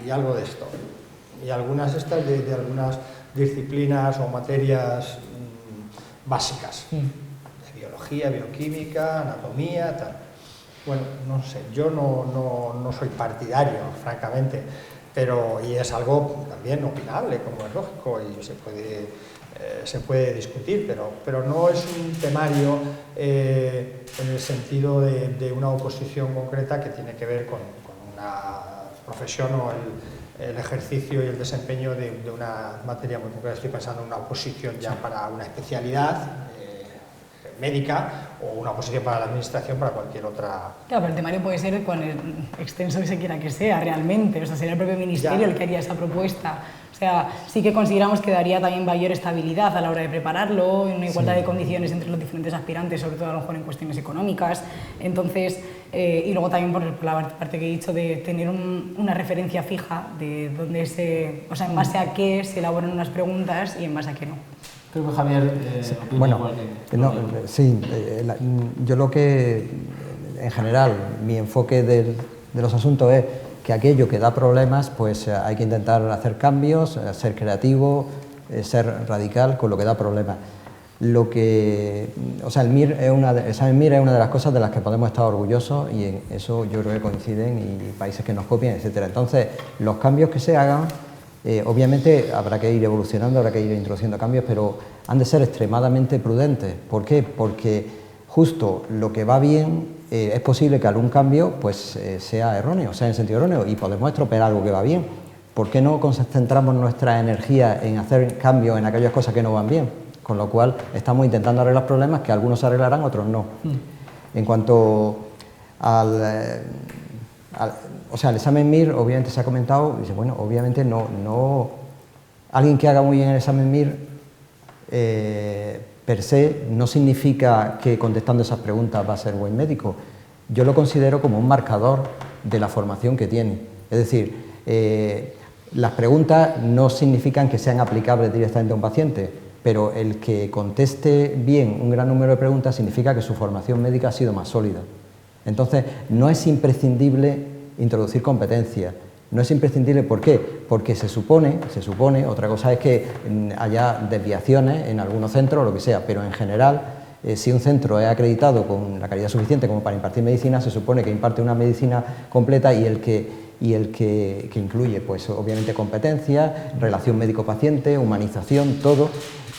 y algo de esto. Y algunas estas de algunas disciplinas o materias básicas, de biología, bioquímica, anatomía, tal. Bueno, no sé, yo no soy partidario, francamente, y es algo también opinable, como es lógico, y se puede discutir, pero no es un temario en el sentido de una oposición concreta que tiene que ver con una profesión o el ejercicio y el desempeño de una materia muy concreta. Estoy pensando en una oposición ya para una especialidad médica o una oposición para la administración, para cualquier otra... Claro, pero el temario puede ser con el extenso que se quiera que sea realmente, o sea, sería el propio ministerio el que haría esa propuesta. O sea, sí que consideramos que daría también mayor estabilidad a la hora de prepararlo, en una igualdad de condiciones entre los diferentes aspirantes, sobre todo a lo mejor en cuestiones económicas. Entonces, y luego también por la parte que he dicho de tener una referencia fija de dónde o sea, en base a qué se elaboran unas preguntas y en base a qué no. Creo que Javier bueno, yo lo que, en general, mi enfoque de los asuntos es que aquello que da problemas, pues hay que intentar hacer cambios, ser creativo, ser radical con lo que da problemas. O sea, el examen MIR es una de las cosas de las que podemos estar orgullosos, y en eso yo creo que coinciden y países que nos copian, etcétera. Entonces, los cambios que se hagan, obviamente habrá que ir evolucionando, habrá que ir introduciendo cambios, pero han de ser extremadamente prudentes. ¿Por qué? Porque justo lo que va bien, es posible que algún cambio pues, sea erróneo, sea en sentido erróneo, y podemos estropear algo que va bien. ¿Por qué no concentramos nuestra energía en hacer cambios en aquellas cosas que no van bien? Con lo cual estamos intentando arreglar problemas que algunos se arreglarán, otros no. En cuanto al examen MIR, obviamente se ha comentado, dice, bueno, obviamente alguien que haga muy bien el examen MIR per se no significa que contestando esas preguntas va a ser buen médico. Yo lo considero como un marcador de la formación que tiene. Es decir, las preguntas no significan que sean aplicables directamente a un paciente, pero el que conteste bien un gran número de preguntas significa que su formación médica ha sido más sólida. Entonces, no es imprescindible introducir competencias. No es imprescindible, ¿por qué? Porque se supone, otra cosa es que haya desviaciones en algunos centros o lo que sea, pero en general, si un centro es acreditado con la calidad suficiente como para impartir medicina, se supone que imparte una medicina completa y el que incluye, pues obviamente competencia, relación médico-paciente, humanización, todo,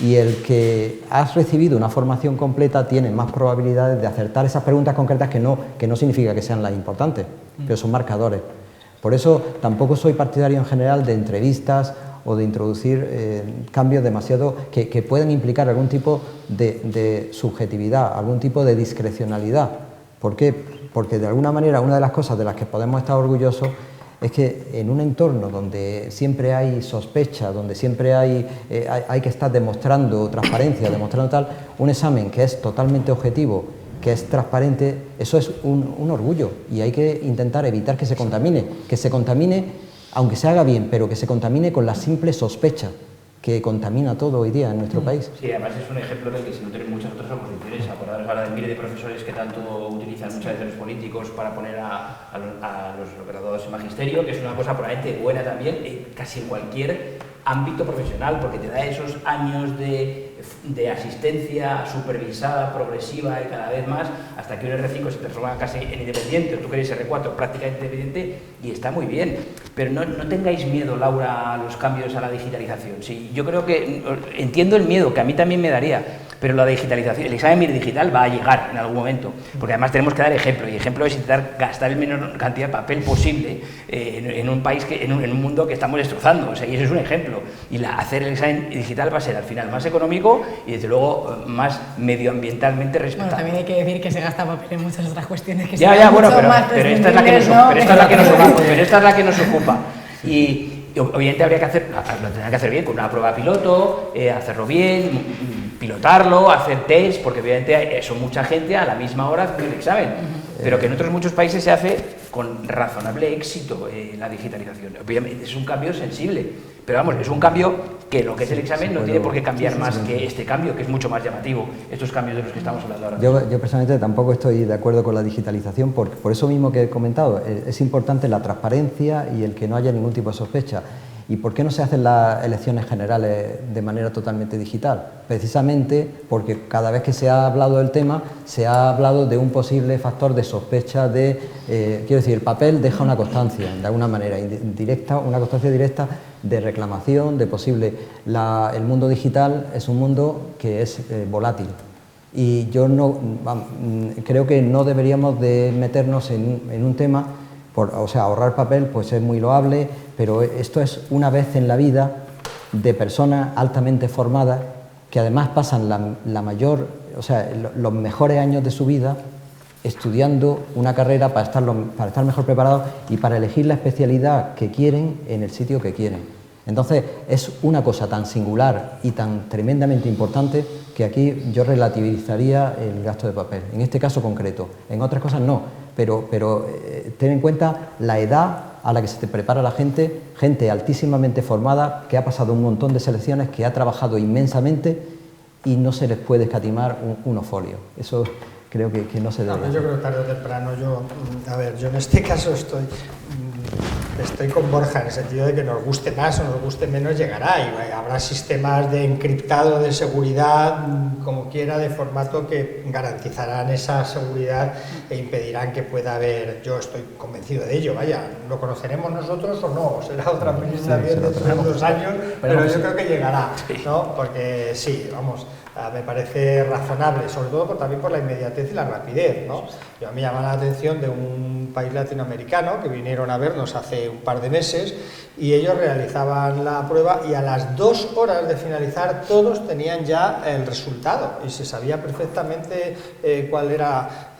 y el que has recibido una formación completa tiene más probabilidades de acertar esas preguntas concretas que no significa que sean las importantes, pero son marcadores. Por eso tampoco soy partidario en general de entrevistas o de introducir cambios demasiado que pueden implicar algún tipo de subjetividad, algún tipo de discrecionalidad. ¿Por qué? porque de alguna manera una de las cosas de las que podemos estar orgullosos es que en un entorno donde siempre hay sospecha, donde siempre hay que estar demostrando transparencia, demostrando tal, un examen que es totalmente objetivo, que es transparente, eso es un orgullo y hay que intentar evitar que se contamine, aunque se haga bien, pero que se contamine con la simple sospecha que contamina todo hoy día en nuestro país. Sí, además es un ejemplo de que si no tienen muchas otras oposiciones, acordaros ahora del MIR de profesores que tanto utilizan muchas veces los políticos para poner a los graduados en magisterio, que es una cosa probablemente buena también, casi en cualquier ámbito profesional, porque te da esos años de asistencia supervisada, progresiva y cada vez más, hasta que un R5 se transforma casi en independiente, o tú queréis R4 prácticamente independiente, y está muy bien. Pero no tengáis miedo, Laura, a los cambios, a la digitalización. Sí, yo creo que entiendo el miedo, que a mí también me daría, pero la digitalización, el examen MIR digital va a llegar en algún momento, porque además tenemos que dar ejemplo, y ejemplo es intentar gastar el menor cantidad de papel posible en un país, en un mundo que estamos destrozando, o sea, y eso es un ejemplo. Y hacer el examen digital va a ser al final más económico y desde luego más medioambientalmente respetable. Bueno, también hay que decir que se gasta papel en muchas otras cuestiones que pero esta es la que nos ocupa. Y obviamente habría que lo tendrá que hacer bien, con una prueba piloto, hacerlo bien, pilotarlo, hacer test, porque obviamente son mucha gente a la misma hora haciendo el examen, pero que en otros muchos países se hace con razonable éxito la digitalización. Obviamente es un cambio sensible, pero vamos, es un cambio que lo que es el examen no tiene por qué cambiar más que este cambio, que es mucho más llamativo, estos cambios de los que estamos hablando ahora. Yo personalmente tampoco estoy de acuerdo con la digitalización, por eso mismo que he comentado, es importante la transparencia y el que no haya ningún tipo de sospecha. ¿Y por qué no se hacen las elecciones generales de manera totalmente digital? Precisamente porque cada vez que se ha hablado del tema, se ha hablado de un posible factor de sospecha quiero decir, el papel deja una constancia, de alguna manera indirecta, una constancia directa de reclamación, de posible. El mundo digital es un mundo que es volátil. Y yo creo que no deberíamos de meternos en un tema, ahorrar papel pues es muy loable, pero esto es una vez en la vida de personas altamente formadas que además pasan los mejores años de su vida estudiando una carrera para estar mejor preparados y para elegir la especialidad que quieren en el sitio que quieren. Entonces es una cosa tan singular y tan tremendamente importante que aquí yo relativizaría el gasto de papel, en este caso concreto. En otras cosas no, pero ten en cuenta la edad a la que se te prepara la gente altísimamente formada, que ha pasado un montón de selecciones, que ha trabajado inmensamente y no se les puede escatimar unos folios. Eso creo que no se debe. Yo creo que tarde o temprano, yo en este caso estoy con Borja en el sentido de que nos guste más o nos guste menos, llegará y habrá sistemas de encriptado de seguridad como quiera, de formato que garantizarán esa seguridad e impedirán que pueda haber, yo estoy convencido de ello, lo conoceremos nosotros o no, será otra administración dentro de 2 años, pero yo creo que llegará, ¿no? Porque sí, vamos, me parece razonable, sobre todo también por la inmediatez y la rapidez, ¿no? A mí me llama la atención de un país latinoamericano que vinieron a vernos hace un par de meses y ellos realizaban la prueba y a las 2 horas de finalizar todos tenían ya el resultado y se sabía perfectamente cuál era,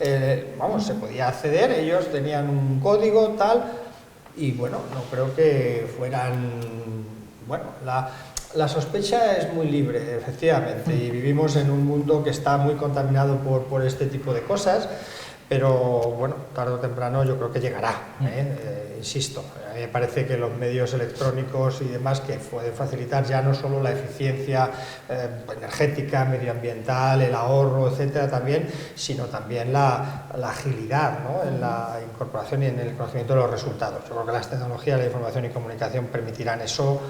se podía acceder, ellos tenían un código tal y bueno, no creo que fueran, la sospecha es muy libre, efectivamente, y vivimos en un mundo que está muy contaminado por este tipo de cosas, pero bueno, tarde o temprano yo creo que llegará, insisto. A mí me parece que los medios electrónicos y demás que pueden facilitar ya no solo la eficiencia energética, medioambiental, el ahorro, etcétera, también, sino también la agilidad, ¿no? En la incorporación y en el conocimiento de los resultados. Yo creo que las tecnologías de la información y comunicación permitirán eso.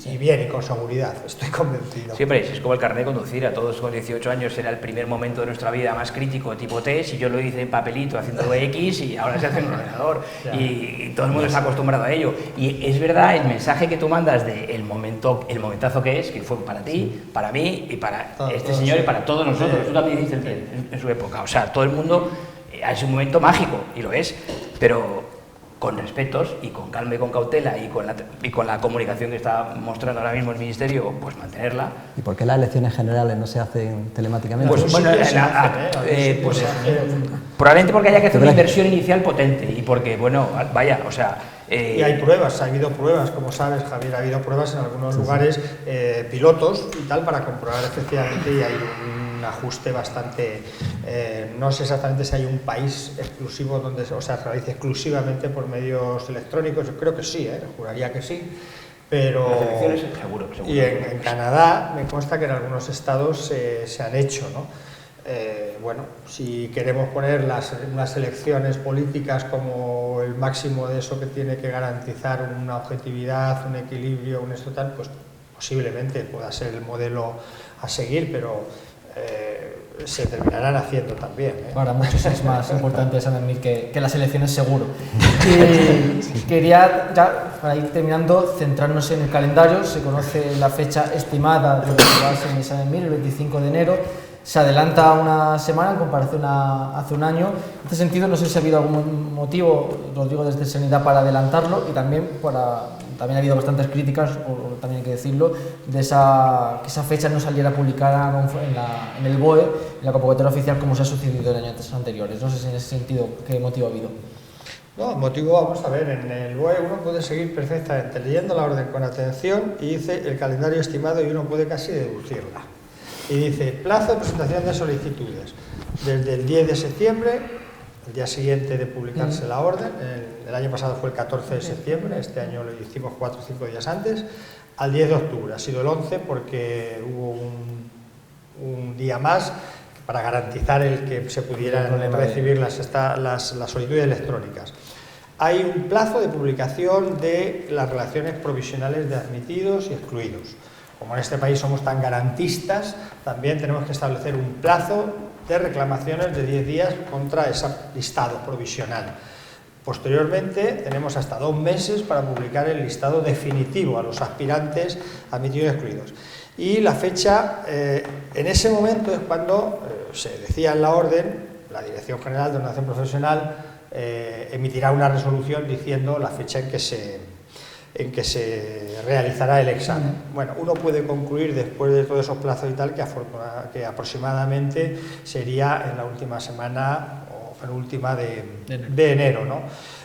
Y bien, y con seguridad, estoy convencido. Siempre es como el carnet de conducir, a todos con 18 años era el primer momento de nuestra vida más crítico, tipo test, y yo lo hice en papelito haciendo X y ahora se hace en un ordenador y todo el mundo está acostumbrado a ello. Y es verdad, el mensaje que tú mandas de el momentazo que fue para ti, para mí y para este señor y para todos nosotros, tú también hiciste en su época, o sea, todo el mundo es un momento mágico, y lo es, pero con respetos y con calma y con cautela y con la comunicación que está mostrando ahora mismo el Ministerio, pues mantenerla. ¿Y por qué las elecciones generales no se hacen telemáticamente? Pues bueno, probablemente porque haya que hacer una inversión inicial potente y porque, bueno, vaya, o sea... Y hay pruebas, ha habido pruebas, como sabes, Javier, ha habido pruebas en algunos lugares, pilotos y tal, para comprobar efectivamente, y hay un ajuste bastante... no sé exactamente si hay un país exclusivo donde se realice exclusivamente por medios electrónicos, yo creo que sí, juraría que sí, pero... Las elecciones seguro. Y en Canadá me consta que en algunos estados se han hecho, ¿no? Bueno, si queremos poner unas elecciones políticas como el máximo de eso que tiene que garantizar una objetividad, un equilibrio, un esto tal, pues posiblemente pueda ser el modelo a seguir, pero se terminarán haciendo también. Para muchos es más importante que las elecciones, seguro. Y quería, ya para ir terminando, centrarnos en el calendario. Se conoce la fecha estimada de lo que va a ser el examen MIR, el 25 de enero. Se adelanta una semana en comparación a hace un año. En este sentido, no sé si ha habido algún motivo, lo digo desde Sanidad, para adelantarlo, y también ha habido bastantes críticas, o también hay que decirlo, de que esa fecha no saliera publicada en el BOE, en la convocatoria oficial, como se ha sucedido en años anteriores. No sé si en ese sentido qué motivo ha habido. No, el motivo, vamos a ver, en el BOE uno puede seguir perfectamente leyendo la orden con atención y dice el calendario estimado y uno puede casi deducirla. Y dice, plazo de presentación de solicitudes, desde el 10 de septiembre, el día siguiente de publicarse la orden, el año pasado fue el 14 de septiembre, este año lo hicimos 4 o 5 días antes, al 10 de octubre, ha sido el 11 porque hubo un día más para garantizar el que se pudieran recibir las solicitudes electrónicas. Hay un plazo de publicación de las relaciones provisionales de admitidos y excluidos. Como en este país somos tan garantistas, también tenemos que establecer un plazo de reclamaciones de 10 días contra ese listado provisional. Posteriormente, tenemos hasta 2 meses para publicar el listado definitivo a los aspirantes admitidos y excluidos. Y la fecha, en ese momento es cuando se decía en la orden, la Dirección General de Ordenación Profesional emitirá una resolución diciendo la fecha en que se realizará el examen. Bueno, uno puede concluir después de todos esos plazos y tal que aproximadamente sería en la última semana o penúltima de enero, ¿no?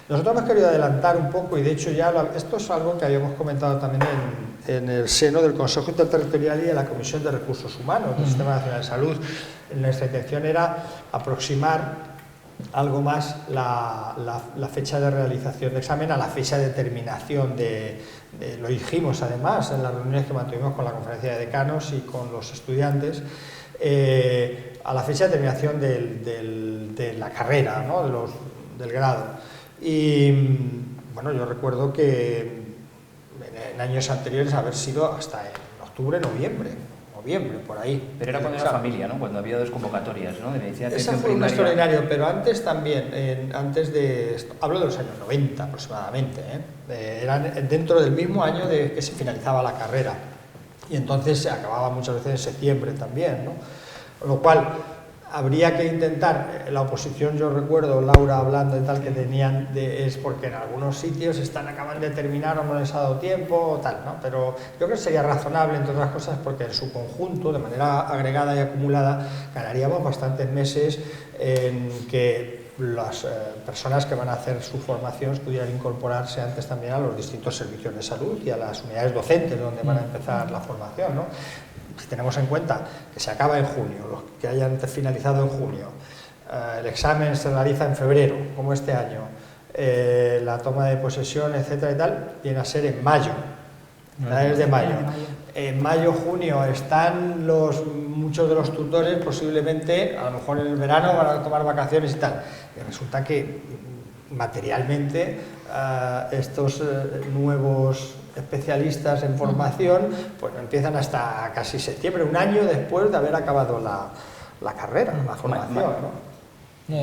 Nosotros hemos querido adelantar un poco y de hecho ya esto es algo que habíamos comentado también en el seno del Consejo Interterritorial y de la Comisión de Recursos Humanos del Sistema Nacional de Salud. Nuestra intención era aproximar algo más la fecha de realización de examen a la fecha de terminación lo dijimos además en las reuniones que mantuvimos con la conferencia de decanos y con los estudiantes, a la fecha de terminación de la carrera, ¿no? del grado. Y bueno, yo recuerdo que en años anteriores haber sido hasta en octubre, noviembre, por ahí. Pero era cuando era familia, ¿no? Cuando había 2 convocatorias, ¿no? De medicina de esa atención fue un primaria. extraordinario, pero antes también, hablo de los años 90 aproximadamente, eran dentro del mismo año de que se finalizaba la carrera, y entonces se acababa muchas veces en septiembre también, ¿no? Con lo cual, habría que intentar, la oposición, yo recuerdo Laura hablando y tal, que tenían, es porque en algunos sitios acaban de terminar o no les ha dado tiempo o tal, ¿no? Pero yo creo que sería razonable, entre otras cosas, porque en su conjunto, de manera agregada y acumulada, ganaríamos bastantes meses en que las personas que van a hacer su formación pudieran incorporarse antes también a los distintos servicios de salud y a las unidades docentes donde van a empezar la formación, ¿no? Si tenemos en cuenta que se acaba en junio, los que hayan finalizado en junio, el examen se realiza en febrero, como este año, la toma de posesión, etcétera y tal, viene a ser en mayo, finales de mayo. En mayo, junio están muchos de los tutores, posiblemente, a lo mejor en el verano van a tomar vacaciones y tal. Y resulta que materialmente estos nuevos especialistas en formación pues empiezan hasta casi septiembre, un año después de haber acabado la carrera, la formación, ¿no?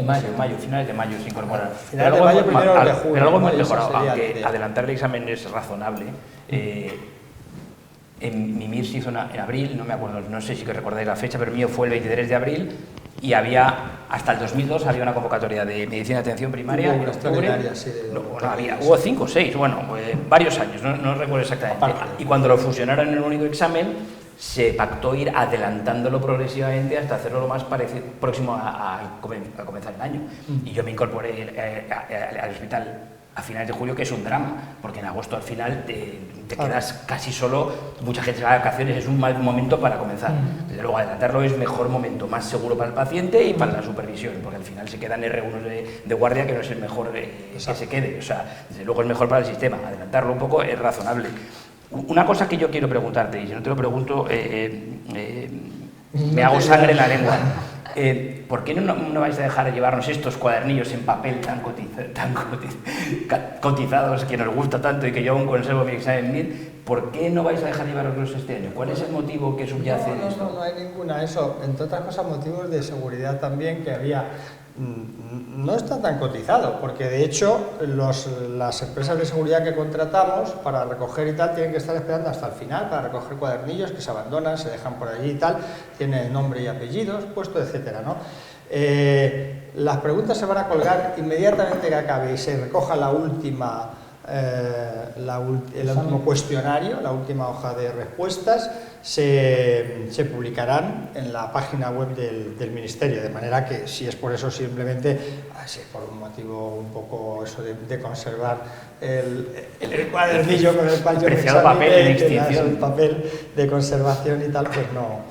Mayo, finales de mayo se incorporan. Finales de mayo, primeros de junio. Pero algo hemos ¿no? mejorado, aunque adelantar el examen es razonable. En mi MIR se hizo en abril, no me acuerdo, no sé si que recordáis la fecha, pero el mío fue el 23 de abril y hasta el 2002 había una convocatoria de medicina de atención primaria en octubre. Hubo 5 o 6, varios años, no recuerdo exactamente. Y cuando lo fusionaron en un único examen, se pactó ir adelantándolo progresivamente hasta hacerlo lo más próximo a comenzar el año. Y yo me incorporé al hospital a finales de julio, que es un drama, porque en agosto al final te quedas casi solo, mucha gente se va de vacaciones, es un mal momento para comenzar. Desde luego, adelantarlo es mejor momento, más seguro para el paciente y para la supervisión, porque al final se quedan R1 de guardia, que no es el mejor que se quede. O sea, desde luego es mejor para el sistema, adelantarlo un poco es razonable. Una cosa que yo quiero preguntarte, y si no te lo pregunto, me hago sangre en la lengua. ¿Por qué no vais a dejar de llevarnos estos cuadernillos en papel tan cotizados, que nos gusta tanto y que yo aún conservo mi examen MIR? ¿Por qué no vais a dejar de llevarlos este año? ¿Cuál es el motivo que subyace en esto? No hay ninguna. Eso, entre otras cosas, motivos de seguridad también que había. No está tan cotizado, porque de hecho las empresas de seguridad que contratamos para recoger y tal tienen que estar esperando hasta el final para recoger cuadernillos que se abandonan, se dejan por allí y tal, tiene nombre y apellidos puesto, etcétera, ¿no? Las preguntas se van a colgar inmediatamente que acabe y se recoja el último cuestionario, la última hoja de respuestas, se publicarán en la página web del Ministerio, de manera que si es por eso simplemente, si es por un motivo un poco eso de conservar el cuadernillo con el cual yo me examiné, el papel de conservación y tal, pues no.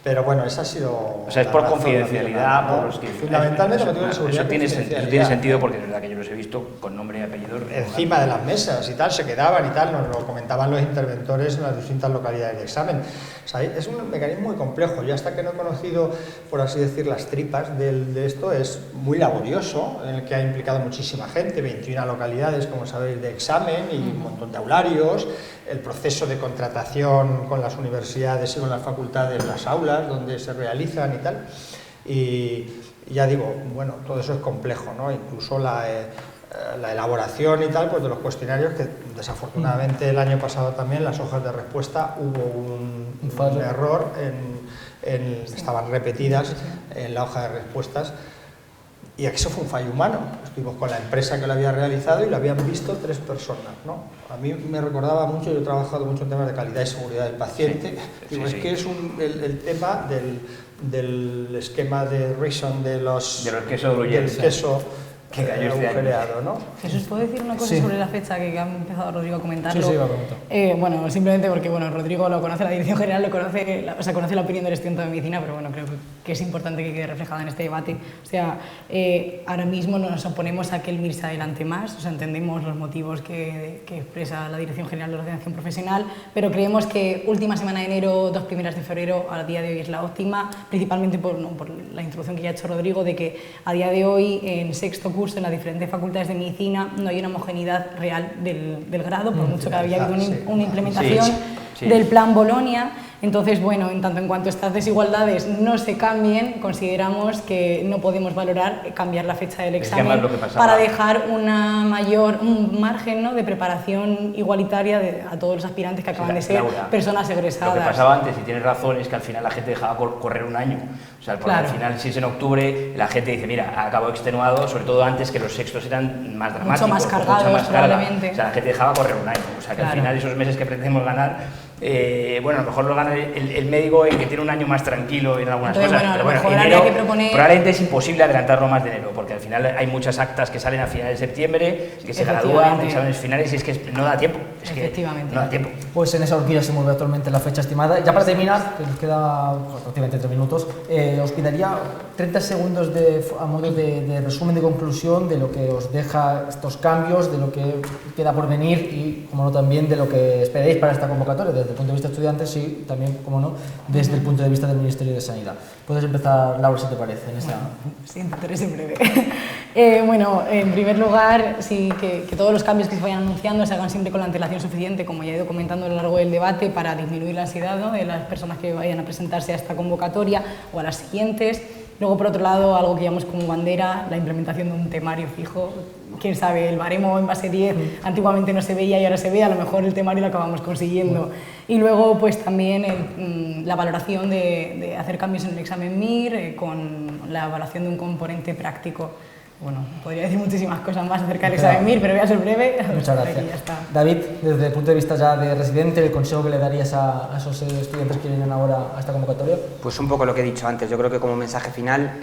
Pero bueno, esa ha sido... O sea, es por confidencialidad, ¿no? Por los que... Fundamentalmente motivo de seguridad. Eso tiene sentido porque es verdad que yo los he visto con nombre y apellido. Encima de las mesas y tal, se quedaban y tal, nos lo comentaban los interventores en las distintas localidades de examen. O sea, es un mecanismo muy complejo. Yo hasta que no he conocido, por así decir, las tripas de esto, es muy laborioso, en el que ha implicado muchísima gente, 21 localidades, como sabéis, de examen y un montón de aularios, el proceso de contratación con las universidades y con las facultades, las aulas donde se realizan y tal, y ya digo, bueno, todo eso es complejo, ¿no? Incluso la elaboración y tal, pues de los cuestionarios, que desafortunadamente el año pasado también las hojas de respuesta hubo un error, estaban repetidas en la hoja de respuestas, y eso fue un fallo humano. Estuvimos con la empresa que lo había realizado y lo habían visto 3 personas, ¿no? A mí me recordaba mucho, yo he trabajado mucho en temas de calidad y seguridad del paciente, que es el tema del esquema de Reason del queso que cayó agujereado, ¿no? Jesús, ¿puedo decir una cosa sobre la fecha que ha empezado Rodrigo a comentarlo? Sí, va a comentar. Bueno, simplemente porque Rodrigo lo conoce, la dirección general conoce la opinión del estudiante de medicina, pero bueno, creo que es importante que quede reflejada en este debate. O sea, ahora mismo no nos oponemos a que el MIR se adelante más, o sea, entendemos los motivos que expresa la Dirección General de Ordenación Profesional, pero creemos que última semana de enero, 2 primeras de febrero, a día de hoy es la óptima, principalmente por la introducción que ya ha hecho Rodrigo, de que a día de hoy, en sexto curso, en las diferentes facultades de medicina, no hay una homogeneidad real del grado, por mucho que había habido una implementación del plan Bolonia. Entonces, bueno, en tanto en cuanto estas desigualdades no se cambien, consideramos que no podemos valorar cambiar la fecha del examen para dejar un margen, ¿no?, de preparación igualitaria a todos los aspirantes que acaban de ser personas egresadas. Lo que pasaba antes, y tienes razón, es que al final la gente dejaba correr un año. O sea, porque al final, si es en octubre, la gente dice, mira, acabo extenuado, sobre todo antes, que los sextos eran más dramáticos. Mucho más cargados, probablemente. O sea, la gente dejaba correr un año. O sea, que al final esos meses que pretendemos ganar, bueno, a lo mejor lo gana el médico, el que tiene un año más tranquilo en algunas cosas, pero bueno, enero, probablemente es imposible adelantarlo más de enero, porque al final hay muchas actas que salen a finales de septiembre, que se gradúan, exámenes finales, y es que no da tiempo. Efectivamente. No da tiempo. Pues en esa horquilla se mueve actualmente la fecha estimada. Ya para terminar, que nos queda prácticamente 3 minutos, os pediría 30 segundos a modo de resumen de conclusión de lo que os deja estos cambios, de lo que queda por venir y, como no, también de lo que esperáis para esta convocatoria, desde el punto de vista de estudiantes y también, como no, desde el punto de vista del Ministerio de Sanidad. Puedes empezar, Laura, si te parece, en esta... Sí, intentaré ser breve. Bueno, en primer lugar, sí, que todos los cambios que se vayan anunciando se hagan siempre con la antelación suficiente, como ya he ido comentando a lo largo del debate, para disminuir la ansiedad, ¿no?, de las personas que vayan a presentarse a esta convocatoria o a las siguientes. Luego, por otro lado, algo que llevamos como bandera, la implementación de un temario fijo. Quién sabe, el baremo en base 10 antiguamente no se veía y ahora se ve, a lo mejor el temario lo acabamos consiguiendo. Y luego pues también la valoración de hacer cambios en el examen MIR con la evaluación de un componente práctico. Bueno, podría decir muchísimas cosas más acerca del examen MIR, pero voy a ser breve. Muchas gracias. David, desde el punto de vista ya de residente, ¿el consejo que le darías a esos estudiantes que vienen ahora a esta convocatoria? Pues un poco lo que he dicho antes. Yo creo que como mensaje final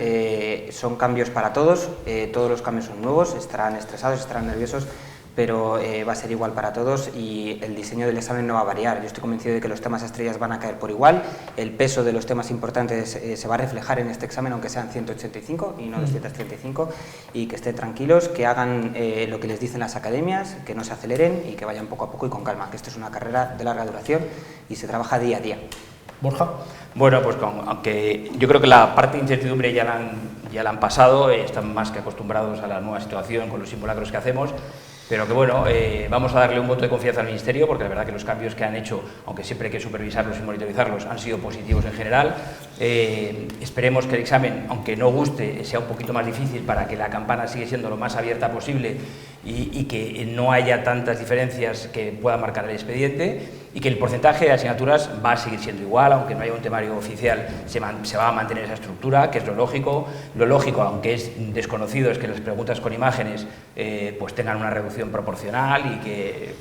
son cambios para todos. Todos los cambios son nuevos, estarán estresados, estarán nerviosos, pero va a ser igual para todos y el diseño del examen no va a variar. Yo estoy convencido de que los temas estrellas van a caer por igual, el peso de los temas importantes se va a reflejar en este examen, aunque sean 185 y no 235, y que estén tranquilos, que hagan lo que les dicen las academias, que no se aceleren y que vayan poco a poco y con calma, que esto es una carrera de larga duración y se trabaja día a día. Borja. Bueno, pues aunque yo creo que la parte de incertidumbre ya la han pasado, están más que acostumbrados a la nueva situación con los simulacros que hacemos, pero que bueno, vamos a darle un voto de confianza al Ministerio, porque la verdad que los cambios que han hecho, aunque siempre hay que supervisarlos y monitorizarlos, han sido positivos en general. Esperemos que el examen, aunque no guste, sea un poquito más difícil para que la campana siga siendo lo más abierta posible y que no haya tantas diferencias que puedan marcar el expediente, y que el porcentaje de asignaturas va a seguir siendo igual, aunque no haya un temario oficial, se va a mantener esa estructura, que es lo lógico. Lo lógico, aunque es desconocido, es que las preguntas con imágenes pues tengan una reducción proporcional y que,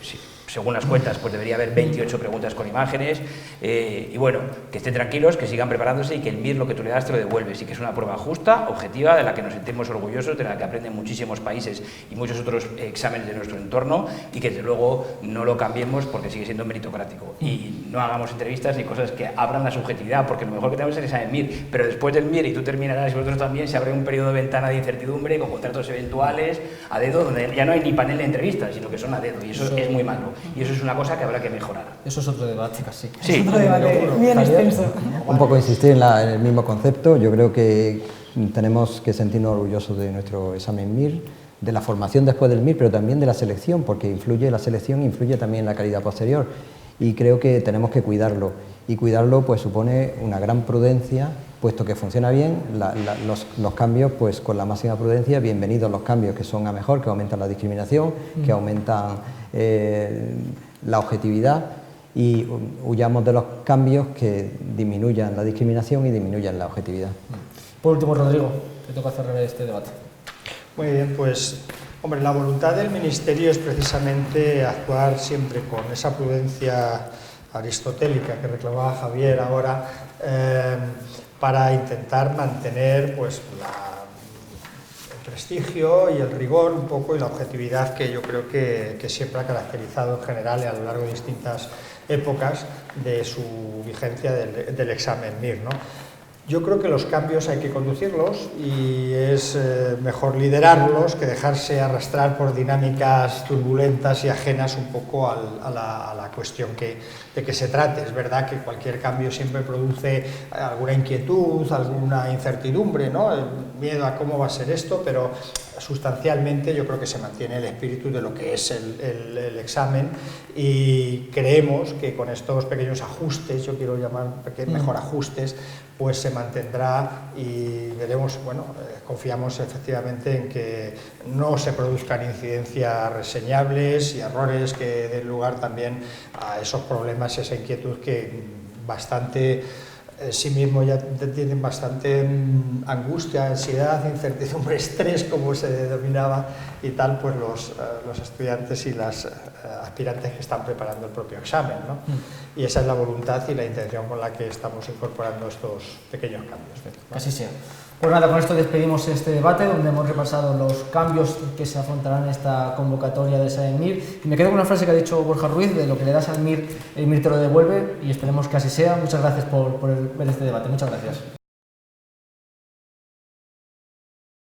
según las cuentas, pues debería haber 28 preguntas con imágenes, y bueno, que estén tranquilos, que sigan preparándose y que el MIR lo que tú le das te lo devuelves, y que es una prueba justa, objetiva, de la que nos sentimos orgullosos, de la que aprenden muchísimos países y muchos otros exámenes de nuestro entorno, y que desde luego no lo cambiemos porque sigue siendo meritocrático. Y no hagamos entrevistas ni cosas que abran la subjetividad, porque lo mejor que tenemos es el examen MIR, pero después del MIR, y tú terminarás y vosotros también, se abre un periodo de ventana de incertidumbre con contratos eventuales a dedo, donde ya no hay ni panel de entrevistas, sino que son a dedo, y eso es muy malo. Y eso es una cosa que habrá que mejorar. Eso es otro debate casi. Sí. Es otro debate bien extenso. Un poco insistir en el mismo concepto. Yo creo que tenemos que sentirnos orgullosos de nuestro examen MIR, de la formación después del MIR, pero también de la selección, porque la selección influye también en la calidad posterior. Y creo que tenemos que cuidarlo. Y cuidarlo pues supone una gran prudencia, puesto que funciona bien, los cambios pues con la máxima prudencia. Bienvenidos los cambios que son a mejor, que aumentan la discriminación, que aumentan la objetividad, y huyamos de los cambios que disminuyan la discriminación y disminuyan la objetividad. Por último, Rodrigo, te toca cerrar este debate. Muy bien, pues, hombre, la voluntad del Ministerio es precisamente actuar siempre con esa prudencia aristotélica que reclamaba Javier ahora, para intentar mantener pues, el prestigio y el rigor un poco y la objetividad que yo creo que siempre ha caracterizado en general y a lo largo de distintas épocas de su vigencia del examen MIR, ¿no? Yo creo que los cambios hay que conducirlos y es mejor liderarlos que dejarse arrastrar por dinámicas turbulentas y ajenas un poco a la cuestión de que se trate. Es verdad que cualquier cambio siempre produce alguna inquietud, alguna incertidumbre, ¿no? El miedo a cómo va a ser esto, pero sustancialmente yo creo que se mantiene el espíritu de lo que es el examen, y creemos que con estos pequeños ajustes, yo quiero llamar mejor ajustes, pues se mantendrá y veremos, bueno, confiamos efectivamente en que no se produzcan incidencias reseñables y errores que den lugar también a esos problemas, esa inquietud que bastante sí mismo ya tienen bastante angustia, ansiedad, incertidumbre, estrés, como se denominaba y tal, pues los estudiantes y las aspirantes que están preparando el propio examen, ¿no? Y esa es la voluntad y la intención con la que estamos incorporando estos pequeños cambios. Así sea. Pues nada, con esto despedimos este debate donde hemos repasado los cambios que se afrontarán en esta convocatoria del examen MIR. Y me quedo con una frase que ha dicho Borja Ruiz: de lo que le das al MIR, el MIR te lo devuelve, y esperemos que así sea. Muchas gracias por ver este debate. Muchas gracias.